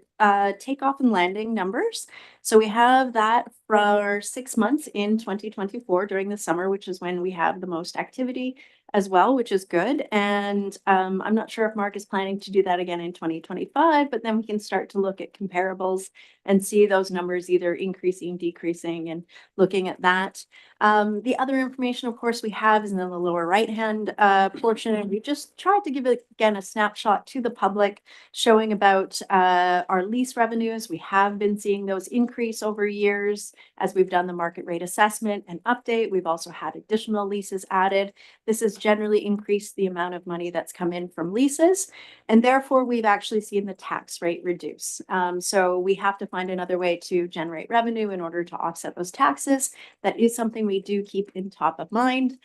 takeoff and landing numbers. So we have that for 6 months in 2024 during the summer, which is when we have the most activity as well, which is good. And I'm not sure if Mark is planning to do that again in 2025, but then we can start to look at comparables and see those numbers either increasing, decreasing, and looking at that. The other information, of course, we have is in the lower right-hand portion. And we just tried to give, again, a snapshot to the public showing about our lease revenues. We have been seeing those increase over years as we've done the market rate assessment and update. We've also had additional leases added. This has generally increased the amount of money that's come in from leases, and therefore we've actually seen the tax rate reduce. So we have to find another way to generate revenue in order to offset those taxes. That is something we do keep in top of mind.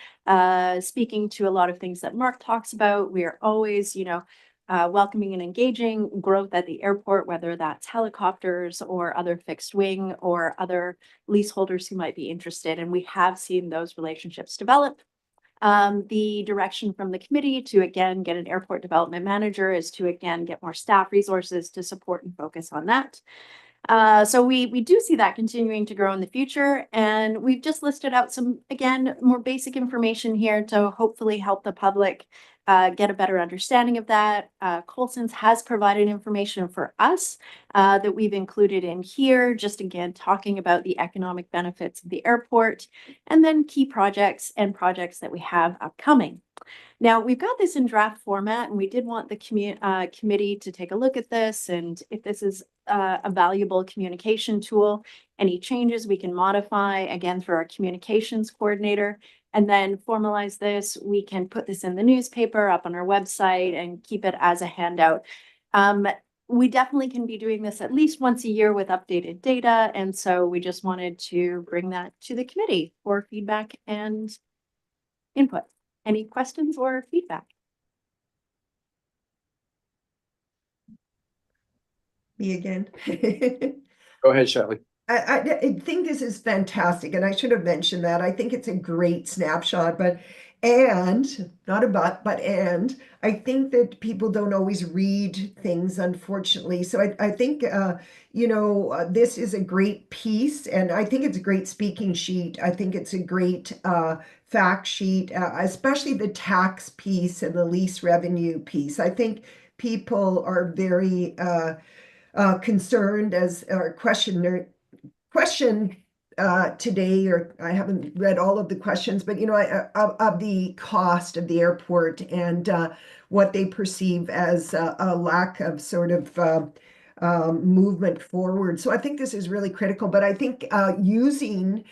Speaking to a lot of things that Mark talks about, we are always, welcoming and engaging growth at the airport, whether that's helicopters or other fixed wing or other leaseholders who might be interested. And we have seen those relationships develop. The direction from the committee to, again, get an airport development manager is to, again, get more staff resources to support and focus on that. So we do see that continuing to grow in the future. And we've just listed out some, again, more basic information here to hopefully help the public get a better understanding of that. Colson's has provided information for us that we've included in here, just again, talking about the economic benefits of the airport and then key projects and projects that we have upcoming. Now, we've got this in draft format, and we did want the committee to take a look at this, and if this is a valuable communication tool, any changes we can modify, again, through our communications coordinator, and then formalize this. We can put this in the newspaper, up on our website, and keep it as a handout. We definitely can be doing this at least once a year with updated data, and so we just wanted to bring that to the committee for feedback and input. Any questions or feedback? Me again. Go ahead, Shelley. I think this is fantastic, and I should have mentioned that. I think it's a great snapshot, and I think that people don't always read things, unfortunately. So I think, this is a great piece, and I think it's a great speaking sheet. I think it's a great fact sheet, especially the tax piece and the lease revenue piece. I think people are very concerned or question today, or I haven't read all of the questions, but of the cost of the airport and what they perceive as a lack of sort of movement forward. So I think this is really critical, but I think using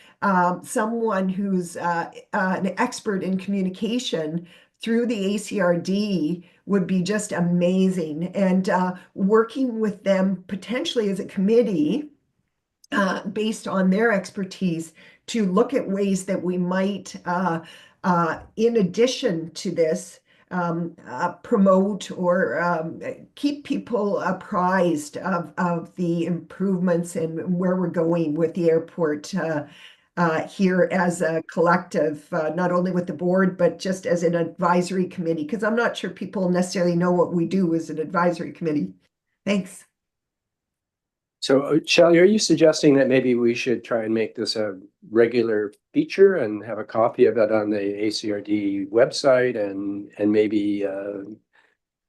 someone who's an expert in communication through the ACRD would be just amazing, and working with them potentially as a committee based on their expertise to look at ways that we might, in addition to this, promote or keep people apprised of the improvements and where we're going with the airport here as a collective, not only with the board, but just as an advisory committee, because I'm not sure people necessarily know what we do as an advisory committee. Thanks. So Shelley, are you suggesting that maybe we should try and make this a regular feature and have a copy of it on the ACRD website and maybe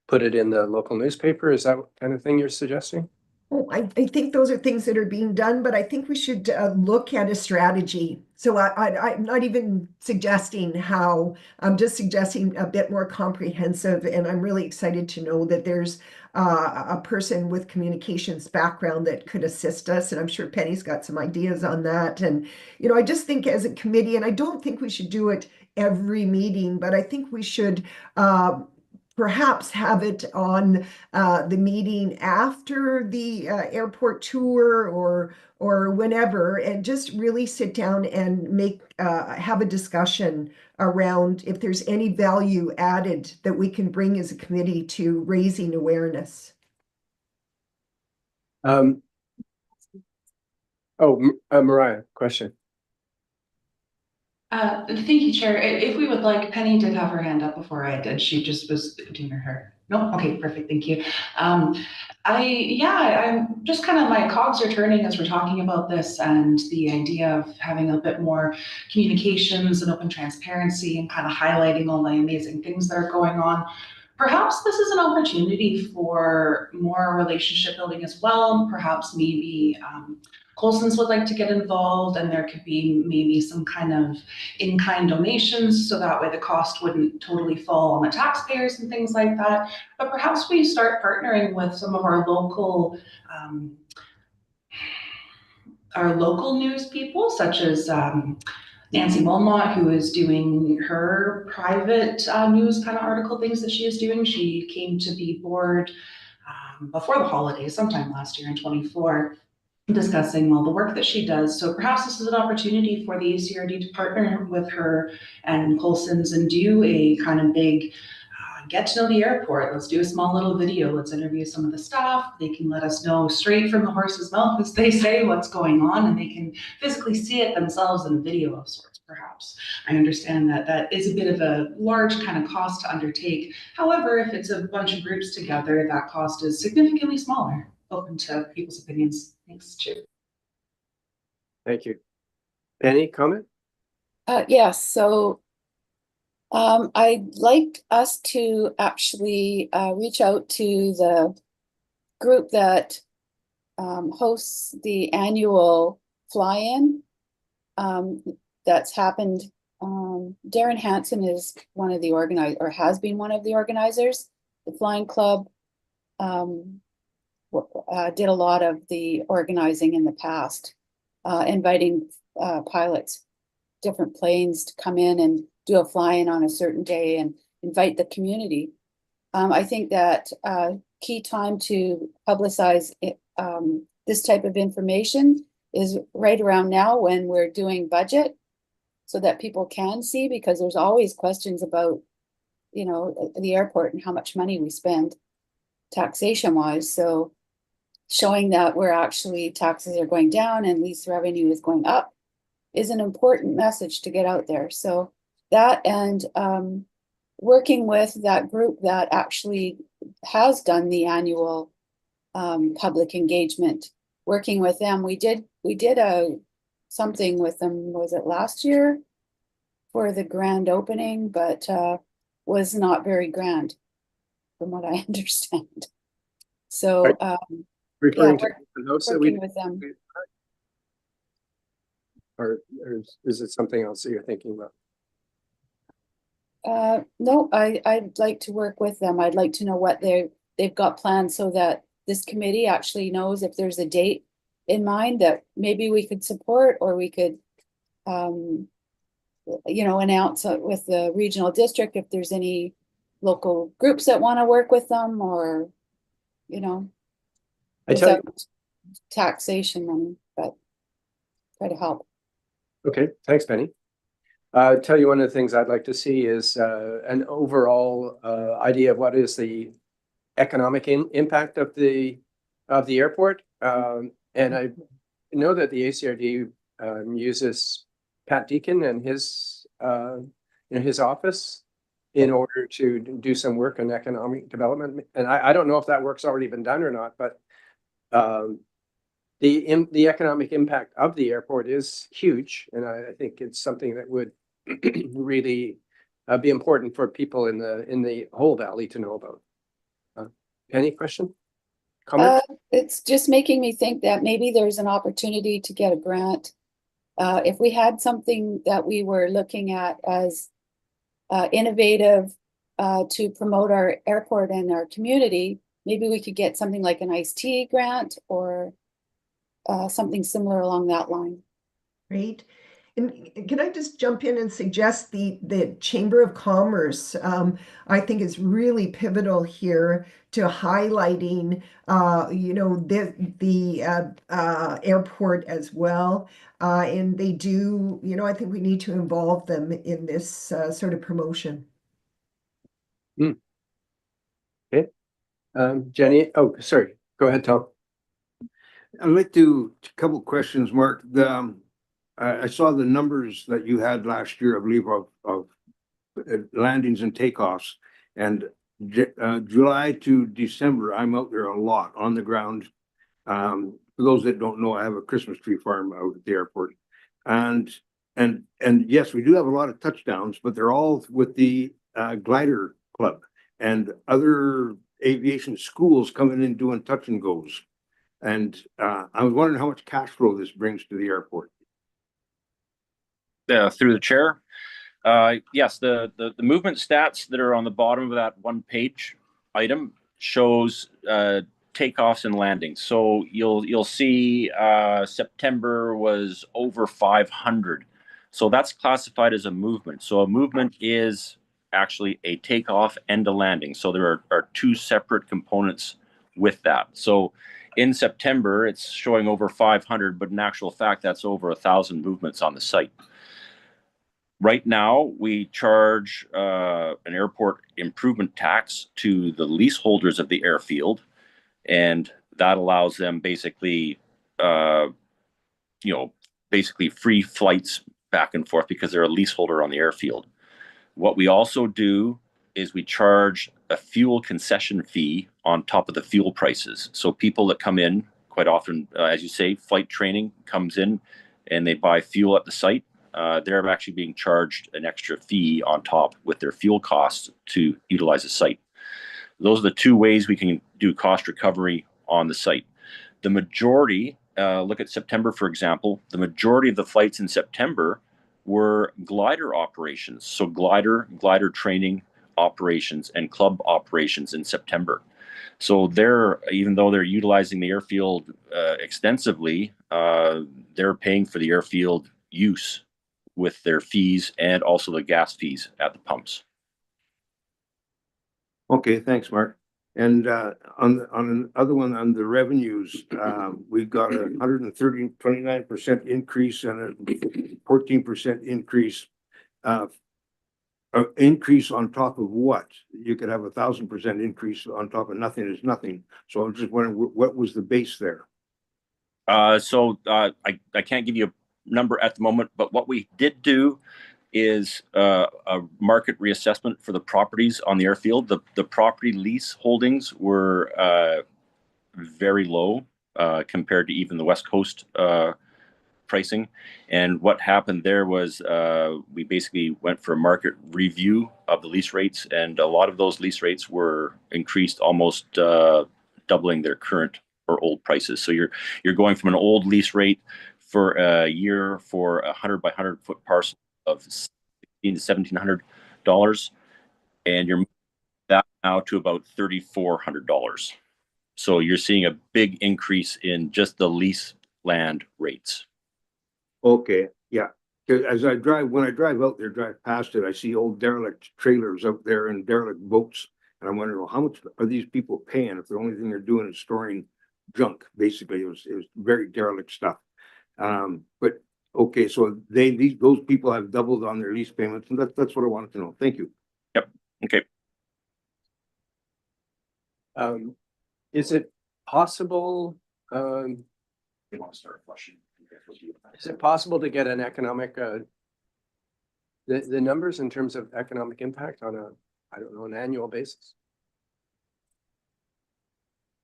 put it in the local newspaper? Is that what kind of thing you're suggesting? Oh, I think those are things that are being done, but I think we should look at a strategy. So I'm not even suggesting how, I'm just suggesting a bit more comprehensive. And I'm really excited to know that there's a person with communications background that could assist us. And I'm sure Penny's got some ideas on that. And, I just think as a committee, and I don't think we should do it every meeting, but I think we should perhaps have it on the meeting after the airport tour or whenever, and just really sit down and have a discussion around if there's any value added that we can bring as a committee to raising awareness. Mariah, question. Thank you, Chair. If we would like, Penny did have her hand up before I did. She just was doing her hair. No? Okay, perfect. Thank you. I'm just kind of, my cogs are turning as we're talking about this and the idea of having a bit more communications and open transparency and kind of highlighting all the amazing things that are going on. Perhaps this is an opportunity for more relationship building as well. Perhaps maybe Colson's would like to get involved, and there could be maybe some kind of in-kind donations, so that way the cost wouldn't totally fall on the taxpayers and things like that. But perhaps we start partnering with some of our local news people, such as Nancy Wilmot, who is doing her private news kind of article things that she is doing. She came to the board before the holidays, sometime last year in 24, discussing all the work that she does. So perhaps this is an opportunity for the ACRD to partner with her and Colson's and do a kind of big get to know the airport. Let's do a small little video. Let's interview some of the staff. They can let us know straight from the horse's mouth, as they say, what's going on, and they can physically see it themselves in a video of sorts, perhaps. I understand that that is a bit of a large kind of cost to undertake. However, if it's a bunch of groups together, that cost is significantly smaller. Open to people's opinions. Thanks, Chair. Thank you. Penny, comment? Yes, so I'd like us to actually reach out to the group that hosts the annual fly-in that's happened. Darren Hansen is one of the organizers, or has been one of the organizers. The Flying Club did a lot of the organizing in the past, inviting pilots, different planes to come in and do a fly-in on a certain day and invite the community. I think that key time to publicize this type of information is right around now when we're doing budget, so that people can see, because there's always questions about, you know, the airport and how much money we spend taxation wise. So showing that we're actually, taxes are going down and lease revenue is going up is an important message to get out there. So that, and working with that group that actually has done the annual public engagement, working with them, we did something with them, was it last year, for the grand opening, but was not very grand from what I understand. So Referring yeah, to the house that working with them. Or is it something else that you're thinking about? No, I'd like to work with them. I'd like to know what they've got planned, so that this committee actually knows if there's a date in mind that maybe we could support, or we could you know, announce with the regional district if there's any local groups that want to work with them, or, you know, without taxation money, but try to help. Okay, thanks, Penny. I'll tell you, one of the things I'd like to see is an overall idea of what is the economic impact of the airport. And I know that the ACRD uses Pat Deacon and his his office in order to do some work on economic development. And I don't know if that work's already been done or not, but the economic impact of the airport is huge, and I think it's something that would really be important for people in the whole valley to know about. Penny, question? Comment? It's just making me think that maybe there's an opportunity to get a grant. If we had something that we were looking at as innovative to promote our airport and our community, maybe we could get something like an iced tea grant, or something similar along that line. Great. And can I just jump in and suggest the Chamber of Commerce, I think is really pivotal here to highlighting, you know, the airport as well. And they do, you know, I think we need to involve them in this sort of promotion. Okay. Jenny, oh, sorry. Go ahead, Tom. I'd like to, a couple questions, Mark. I saw the numbers that you had last year, I believe, of landings and takeoffs. And July to December, I'm out there a lot on the ground. For those that don't know, I have a Christmas tree farm out at the airport. And yes, we do have a lot of touchdowns, but they're all with the glider club and other aviation schools coming in doing touch and goes. And I was wondering how much cash flow this brings to the airport. Through the chair, yes, the movement stats that are on the bottom of that one page item shows takeoffs and landings. So you'll see September was over 500. So that's classified as a movement. So a movement is actually a takeoff and a landing. So there are two separate components with that. So in September, it's showing over 500, but in actual fact, that's over 1,000 movements on the site. Right now, we charge an airport improvement tax to the leaseholders of the airfield, and that allows them basically, basically free flights back and forth because they're a leaseholder on the airfield. What we also do is we charge a fuel concession fee on top of the fuel prices. So people that come in, quite often, as you say, flight training comes in and they buy fuel at the site. They're actually being charged an extra fee on top with their fuel costs to utilize the site. Those are the two ways we can do cost recovery on the site. The majority, look at September, for example, the majority of the flights in September were glider operations. So glider training operations and club operations in September. So even though they're utilizing the airfield extensively, they're paying for the airfield use with their fees and also the gas fees at the pumps. Okay, thanks, Mark. And on the other one, on the revenues, we've got 29% increase and a 14% increase. Increase on top of what? You could have 1,000% increase on top of nothing is nothing. So I'm just wondering what was the base there? I can't give you a number at the moment, but what we did do is a market reassessment for the properties on the airfield. The property lease holdings were very low compared to even the West Coast pricing. And what happened there was we basically went for a market review of the lease rates, and a lot of those lease rates were increased, almost doubling their current or old prices. So you're going from an old lease rate for a year for 100 by 100 foot parcel of $1,600 to $1,700, and you're moving that now to about $3,400. So you're seeing a big increase in just the lease land rates. Okay, yeah. As when I drive out there, drive past it, I see old derelict trailers out there and derelict boats. And I'm wondering, well, how much are these people paying if the only thing they're doing is storing junk? Basically, it was very derelict stuff. But okay, so those people have doubled on their lease payments, and that's what I wanted to know. Thank you. Yep. Okay. Is it possible? You want to start a question? Is it possible to get an economic, the numbers in terms of economic impact on an annual basis?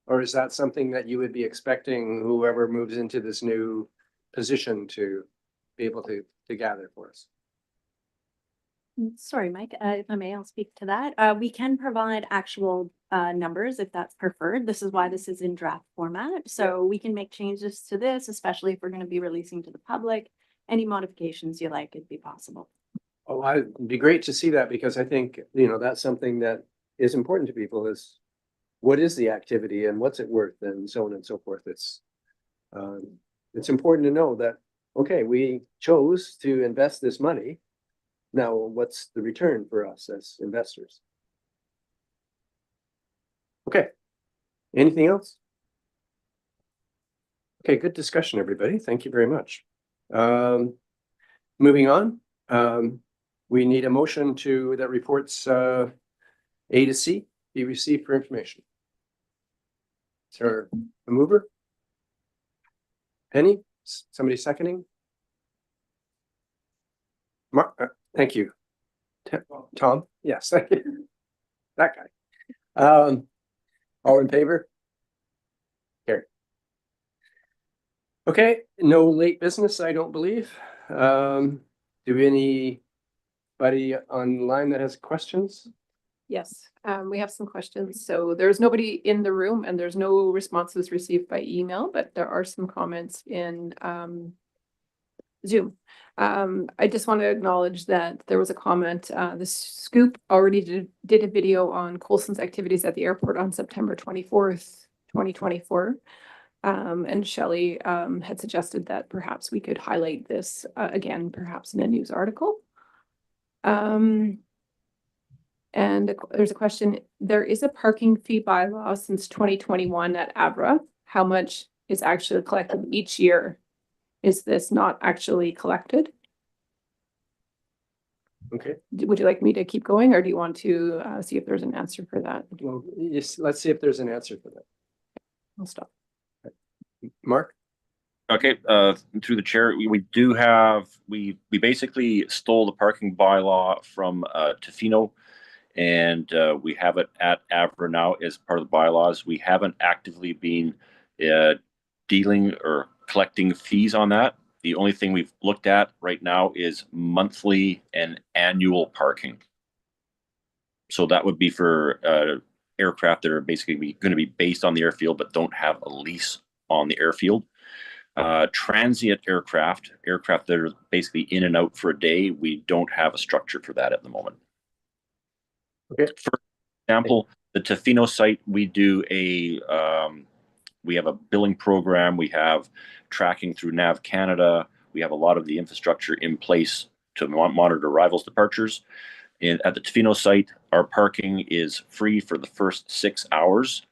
Or is that something that you would be expecting whoever moves into this new position to be able to gather for us? Sorry, Mike, if I may, I'll speak to that. We can provide actual numbers if that's preferred. This is why this is in draft format. So we can make changes to this, especially if we're going to be releasing to the public. Any modifications you like, it'd be possible. Oh, it'd be great to see that, because I think, that's something that is important to people, is what is the activity and what's it worth and so on and so forth. It's important to know that, okay, we chose to invest this money. Now, what's the return for us as investors? Okay. Anything else? Okay, good discussion, everybody. Thank you very much. Moving on, we need a motion that reports A to C be received for information. Is there a mover? Penny? Somebody seconding? Mark, thank you. Tom? Yes, thank you. That guy. All in favor? Carry. Okay, no late business, I don't believe. Do anybody online that has questions? Yes, we have some questions. So there's nobody in the room and there's no responses received by email, but there are some comments in Zoom. I just want to acknowledge that there was a comment. The Scoop already did a video on Colson's activities at the airport on September 24th, 2024. And Shelley had suggested that perhaps we could highlight this again, perhaps in a news article. And there's a question. There is a parking fee bylaw since 2021 at AVRA. How much is actually collected each year? Is this not actually collected? Okay, Would you like me to keep going, or do you want to see if there's an answer for that? well, yes, let's see if there's an answer for that. I'll stop. Mark? Okay, through the chair, we do have, we basically stole the parking bylaw from Tofino, and we have it at AVRA now as part of the bylaws. We haven't actively been dealing or collecting fees on that. The only thing we've looked at right now is monthly and annual parking. So that would be for aircraft that are basically going to be based on the airfield but don't have a lease on the airfield. Transient aircraft that are basically in and out for a day, we don't have a structure for that at the moment. Okay. For example, the Tofino site, we do we have a billing program, we have tracking through Nav Canada, we have a lot of the infrastructure in place to monitor arrivals, departures. And at the Tofino site, our parking is free for the first 6 hours.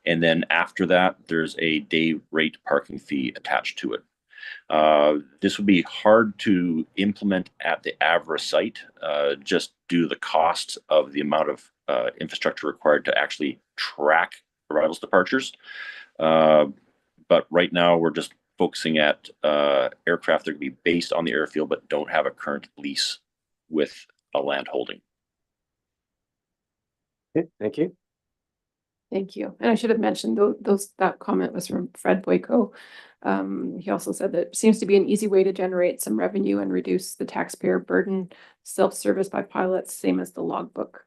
And then after that, there's a day rate parking fee attached to it. This would be hard to implement at the AVRA site, just due to the costs of the amount of infrastructure required to actually track arrivals, departures. But right now, we're just focusing at aircraft that can be based on the airfield but don't have a current lease with a land holding. Okay, thank you. Thank you. And I should have mentioned that comment was from Fred Boyko. He also said that it seems to be an easy way to generate some revenue and reduce the taxpayer burden, self-service by pilots, same as the logbook.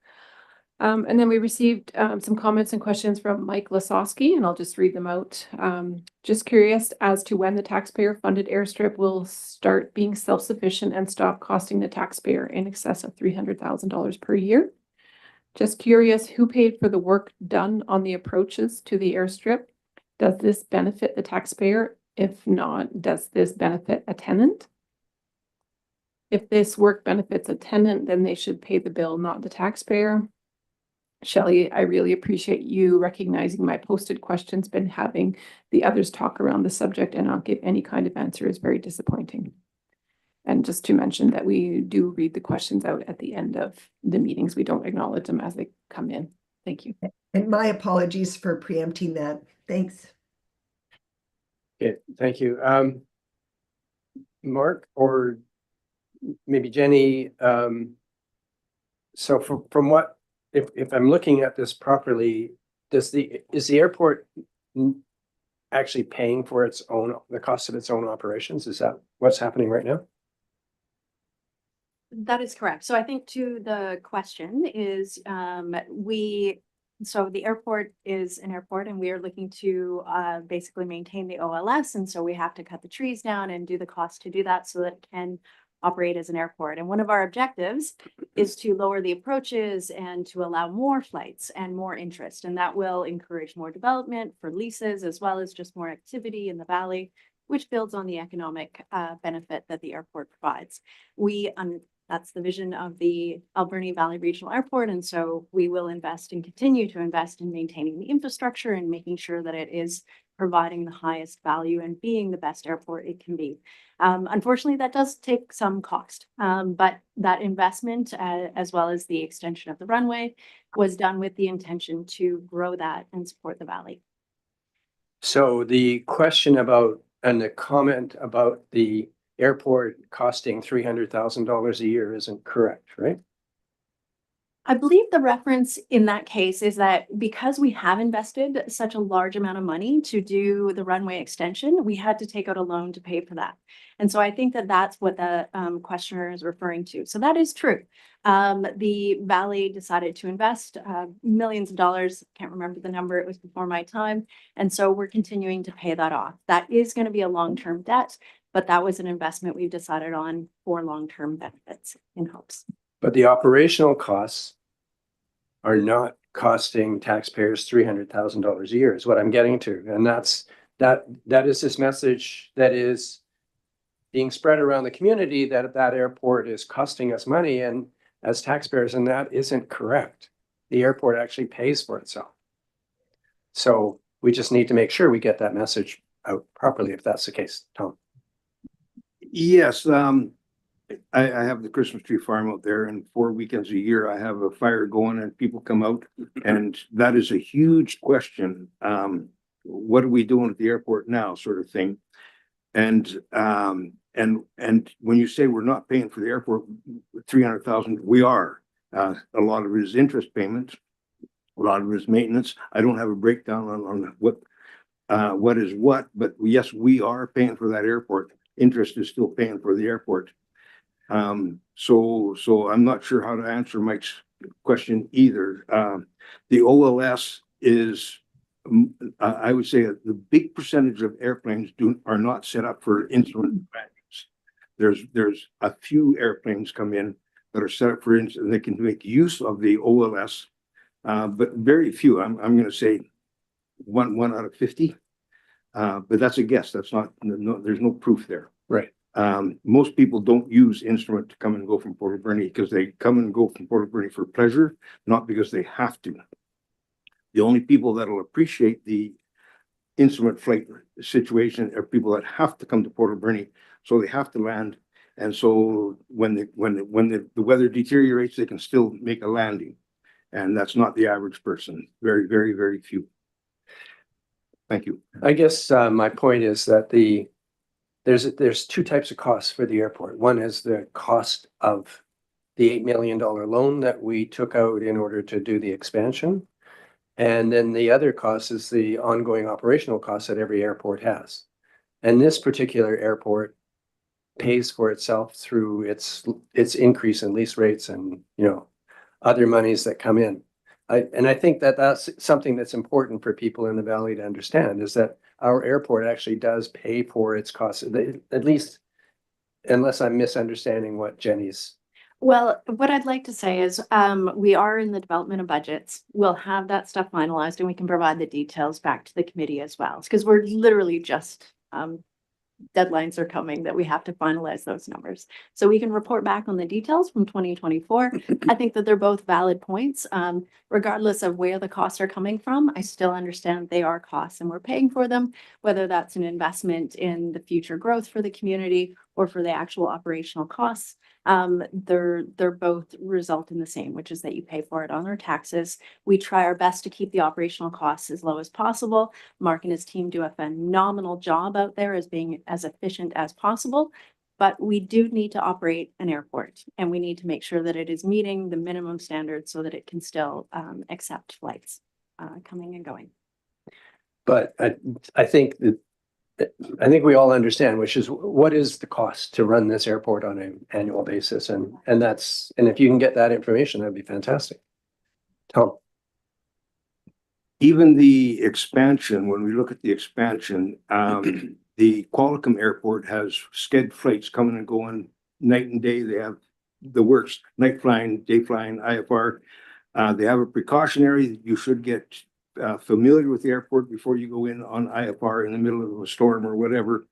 And then we received some comments and questions from Mike Lasowski, and I'll just read them out. Just curious as to when the taxpayer-funded airstrip will start being self-sufficient and stop costing the taxpayer in excess of $300,000 per year. Just curious who paid for the work done on the approaches to the airstrip. Does this benefit the taxpayer? If not, does this benefit a tenant? If this work benefits a tenant, then they should pay the bill, not the taxpayer. Shelley, I really appreciate you recognizing my posted questions, been having the others talk around the subject and not give any kind of answer is very disappointing. And just to mention that we do read the questions out at the end of the meetings. We don't acknowledge them as they come in. Thank you. And my apologies for preempting that. Thanks. Okay, thank you. Mark, or maybe Jenny, so from what, if I'm looking at this properly, is the airport actually paying for the cost of its own operations? Is that what's happening right now? That is correct. So I think to the question is, so the airport is an airport and we are looking to basically maintain the OLS. And so we have to cut the trees down and do the cost to do that so that it can operate as an airport. And one of our objectives is to lower the approaches and to allow more flights and more interest. And that will encourage more development for leases as well as just more activity in the valley, which builds on the economic benefit that the airport provides. That's the vision of the Alberni Valley Regional Airport. And so we will invest and continue to invest in maintaining the infrastructure and making sure that it is providing the highest value and being the best airport it can be. Unfortunately, that does take some cost, but that investment, as well as the extension of the runway, was done with the intention to grow that and support the valley. So the question about, and the comment about the airport costing $300,000 a year isn't correct, right? I believe the reference in that case is that because we have invested such a large amount of money to do the runway extension, we had to take out a loan to pay for that. And so I think that that's what the questioner is referring to. So that is true. The Valley decided to invest millions of dollars. Can't remember the number. It was before my time. And so we're continuing to pay that off. That is going to be a long-term debt, but that was an investment we've decided on for long-term benefits in hopes. But the operational costs are not costing taxpayers $300,000 a year is what I'm getting to. And that is this message that is being spread around the community that airport is costing us money and as taxpayers, and that isn't correct. The airport actually pays for itself. So we just need to make sure we get that message out properly if that's the case, Tom. Yes, I have the Christmas tree farm out there, and 4 weekends a year I have a fire going and people come out, and that is a huge question. What are we doing at the airport now, sort of thing? And when you say we're not paying for the airport, 300,000, we are. A lot of it is interest payments, a lot of it is maintenance. I don't have a breakdown on what is what, but yes, we are paying for that airport. Interest is still paying for the airport. So I'm not sure how to answer Mike's question either. The OLS is, I would say the big percentage of airplanes are not set up for instrument landings. There's a few airplanes come in that are set up for instrument, and they can make use of the OLS, but very few. I'm going to say one out of 50. But that's a guess. That's not, no, there's no proof there. Right. Most people don't use instrument to come and go from Port Alberni because they come and go from Port Alberni for pleasure, not because they have to. The only people that'll appreciate the instrument flight situation are people that have to come to Port Alberni, so they have to land. And so when the weather deteriorates, they can still make a landing. And that's not the average person. Very, very, very few. Thank you. I guess my point is that there's two types of costs for the airport. One is the cost of the $8 million loan that we took out in order to do the expansion. And then the other cost is the ongoing operational costs that every airport has. And this particular airport pays for itself through its increase in lease rates and, other monies that come in. I think that that's something that's important for people in the valley to understand, is that our airport actually does pay for its costs, at least unless I'm misunderstanding what Jenny's. Well, what I'd like to say is, we are in the development of budgets. We'll have that stuff finalized and we can provide the details back to the committee as well. Because we're literally just, deadlines are coming that we have to finalize those numbers. So we can report back on the details from 2024. I think that they're both valid points. Regardless of where the costs are coming from, I still understand they are costs and we're paying for them, whether that's an investment in the future growth for the community or for the actual operational costs. They're both result in the same, which is that you pay for it on our taxes. We try our best to keep the operational costs as low as possible. Mark and his team do a phenomenal job out there as being as efficient as possible. But we do need to operate an airport and we need to make sure that it is meeting the minimum standards so that it can still accept flights coming and going. But I think we all understand, which is what is the cost to run this airport on an annual basis, and if you can get that information, that'd be fantastic. Tom. Even the expansion, when we look at the expansion, the Qualicum Airport has sched flights coming and going night and day. They have the works, night flying, day flying, IFR. They have a precautionary, you should get familiar with the airport before you go in on IFR in the middle of a storm or whatever.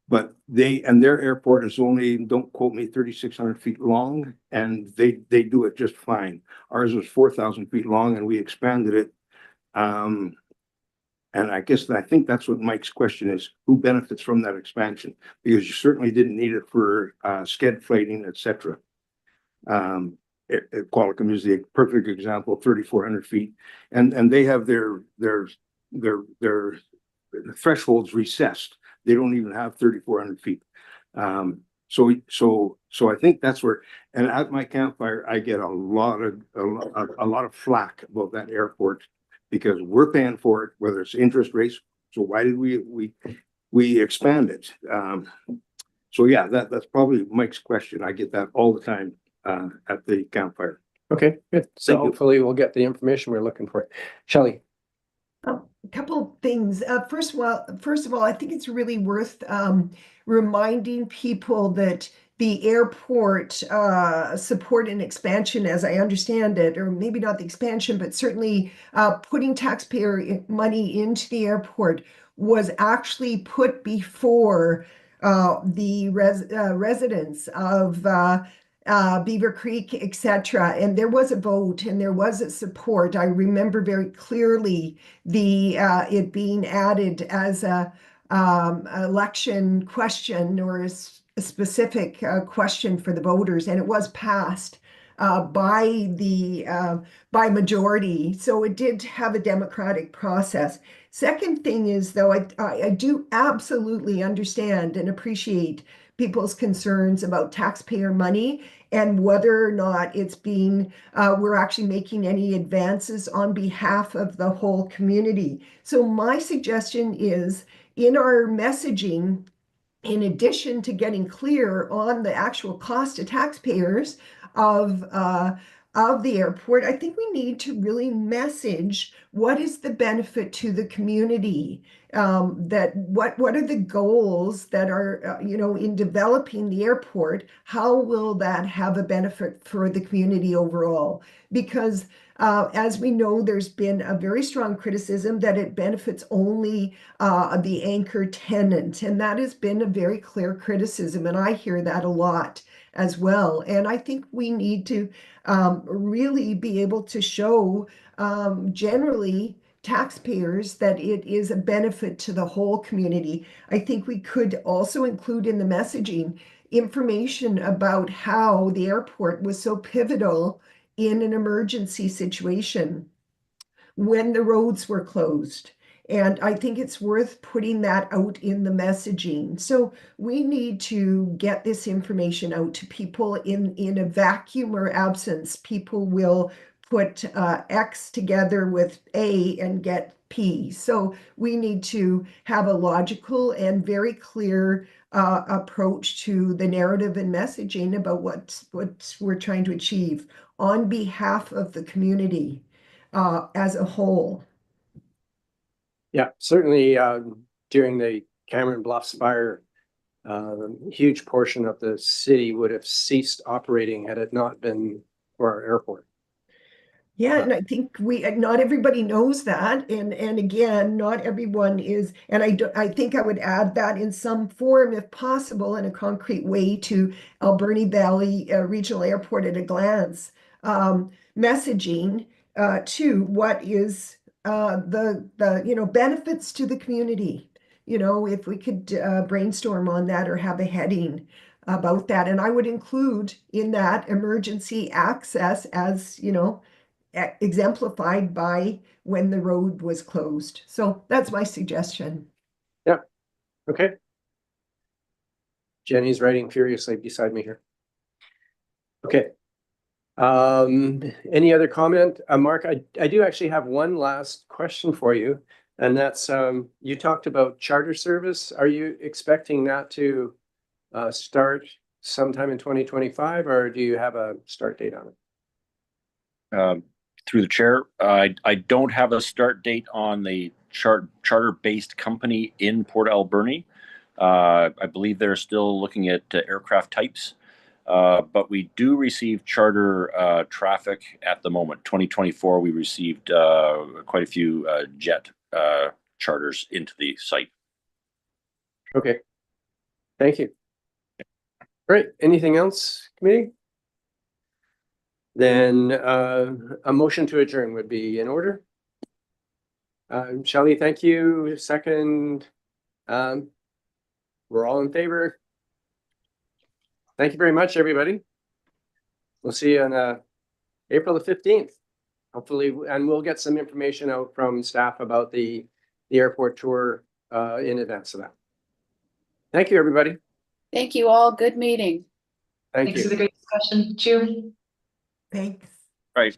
But their airport is only, don't quote me, 3,600 feet long, and they do it just fine. Ours was 4,000 feet long and we expanded it. And I think that's what Mike's question is, who benefits from that expansion? Because you certainly didn't need it for sched flighting, etc. Qualicum is the perfect example, 3,400 feet, and they have their thresholds recessed. They don't even have 3,400 feet. So I think that's where, and at my campfire, I get a lot of flack about that airport because we're paying for it, whether it's interest rates. So why did we expand it? So yeah, that's probably Mike's question. I get that all the time at the campfire. Okay, good. So hopefully we'll get the information we're looking for. Shelley. A couple of things. First of all, I think it's really worth reminding people that the airport support and expansion, as I understand it, or maybe not the expansion, but certainly putting taxpayer money into the airport was actually put before the residents of Beaver Creek, etc. And there was a vote and there was a support. I remember very clearly it being added as a election question or specific question for the voters, and it was passed by majority. So it did have a democratic process. Second thing is, though, I do absolutely understand and appreciate people's concerns about taxpayer money and whether or not it's being, we're actually making any advances on behalf of the whole community. So my suggestion is, in our messaging, in addition to getting clear on the actual cost to taxpayers of the airport, I think we need to really message what is the benefit to the community. That what are the goals that are in developing the airport? How will that have a benefit for the community overall? Because as we know, there's been a very strong criticism that it benefits only the anchor tenant, and that has been a very clear criticism, and I hear that a lot as well. And I think we need to really be able to show generally taxpayers that it is a benefit to the whole community. I think we could also include in the messaging information about how the airport was so pivotal in an emergency situation when the roads were closed. And I think it's worth putting that out in the messaging. So we need to get this information out to people in a vacuum or absence. People will put X together with A and get P. So we need to have a logical and very clear approach to the narrative and messaging about what we're trying to achieve on behalf of the community as a whole. Yeah, certainly during the Cameron Bluffs fire, huge portion of the city would have ceased operating had it not been for our airport. Yeah, and I think not everybody knows that, and again, not everyone is, and I think I would add that in some form, if possible, in a concrete way, to Alberni Valley Regional Airport at a glance, messaging to what is the benefits to the community. If we could brainstorm on that or have a heading about that, and I would include in that emergency access as exemplified by when the road was closed. So that's my suggestion. Yeah. Okay. Jenny's writing furiously beside me here. Okay. Any other comment? Mark, I do actually have one last question for you, and that's you talked about charter service. Are you expecting that to start sometime in 2025, or do you have a start date on it? Through the chair, I don't have a start date on the charter-based company in Port Alberni. I believe they're still looking at aircraft types, but we do receive charter traffic at the moment. 2024, we received quite a few jet charters into the site. Okay, thank you. Great. Anything else, committee? Then a motion to adjourn would be in order. Shelley, thank you. Second, we're all in favor. Thank you very much, everybody. We'll see you on April the 15th, hopefully, and we'll get some information out from staff about the airport tour in advance of that. Thank you, everybody. Thank you all. Good meeting. Thank Thanks you. for the great discussion. Cheers. Thanks. Right.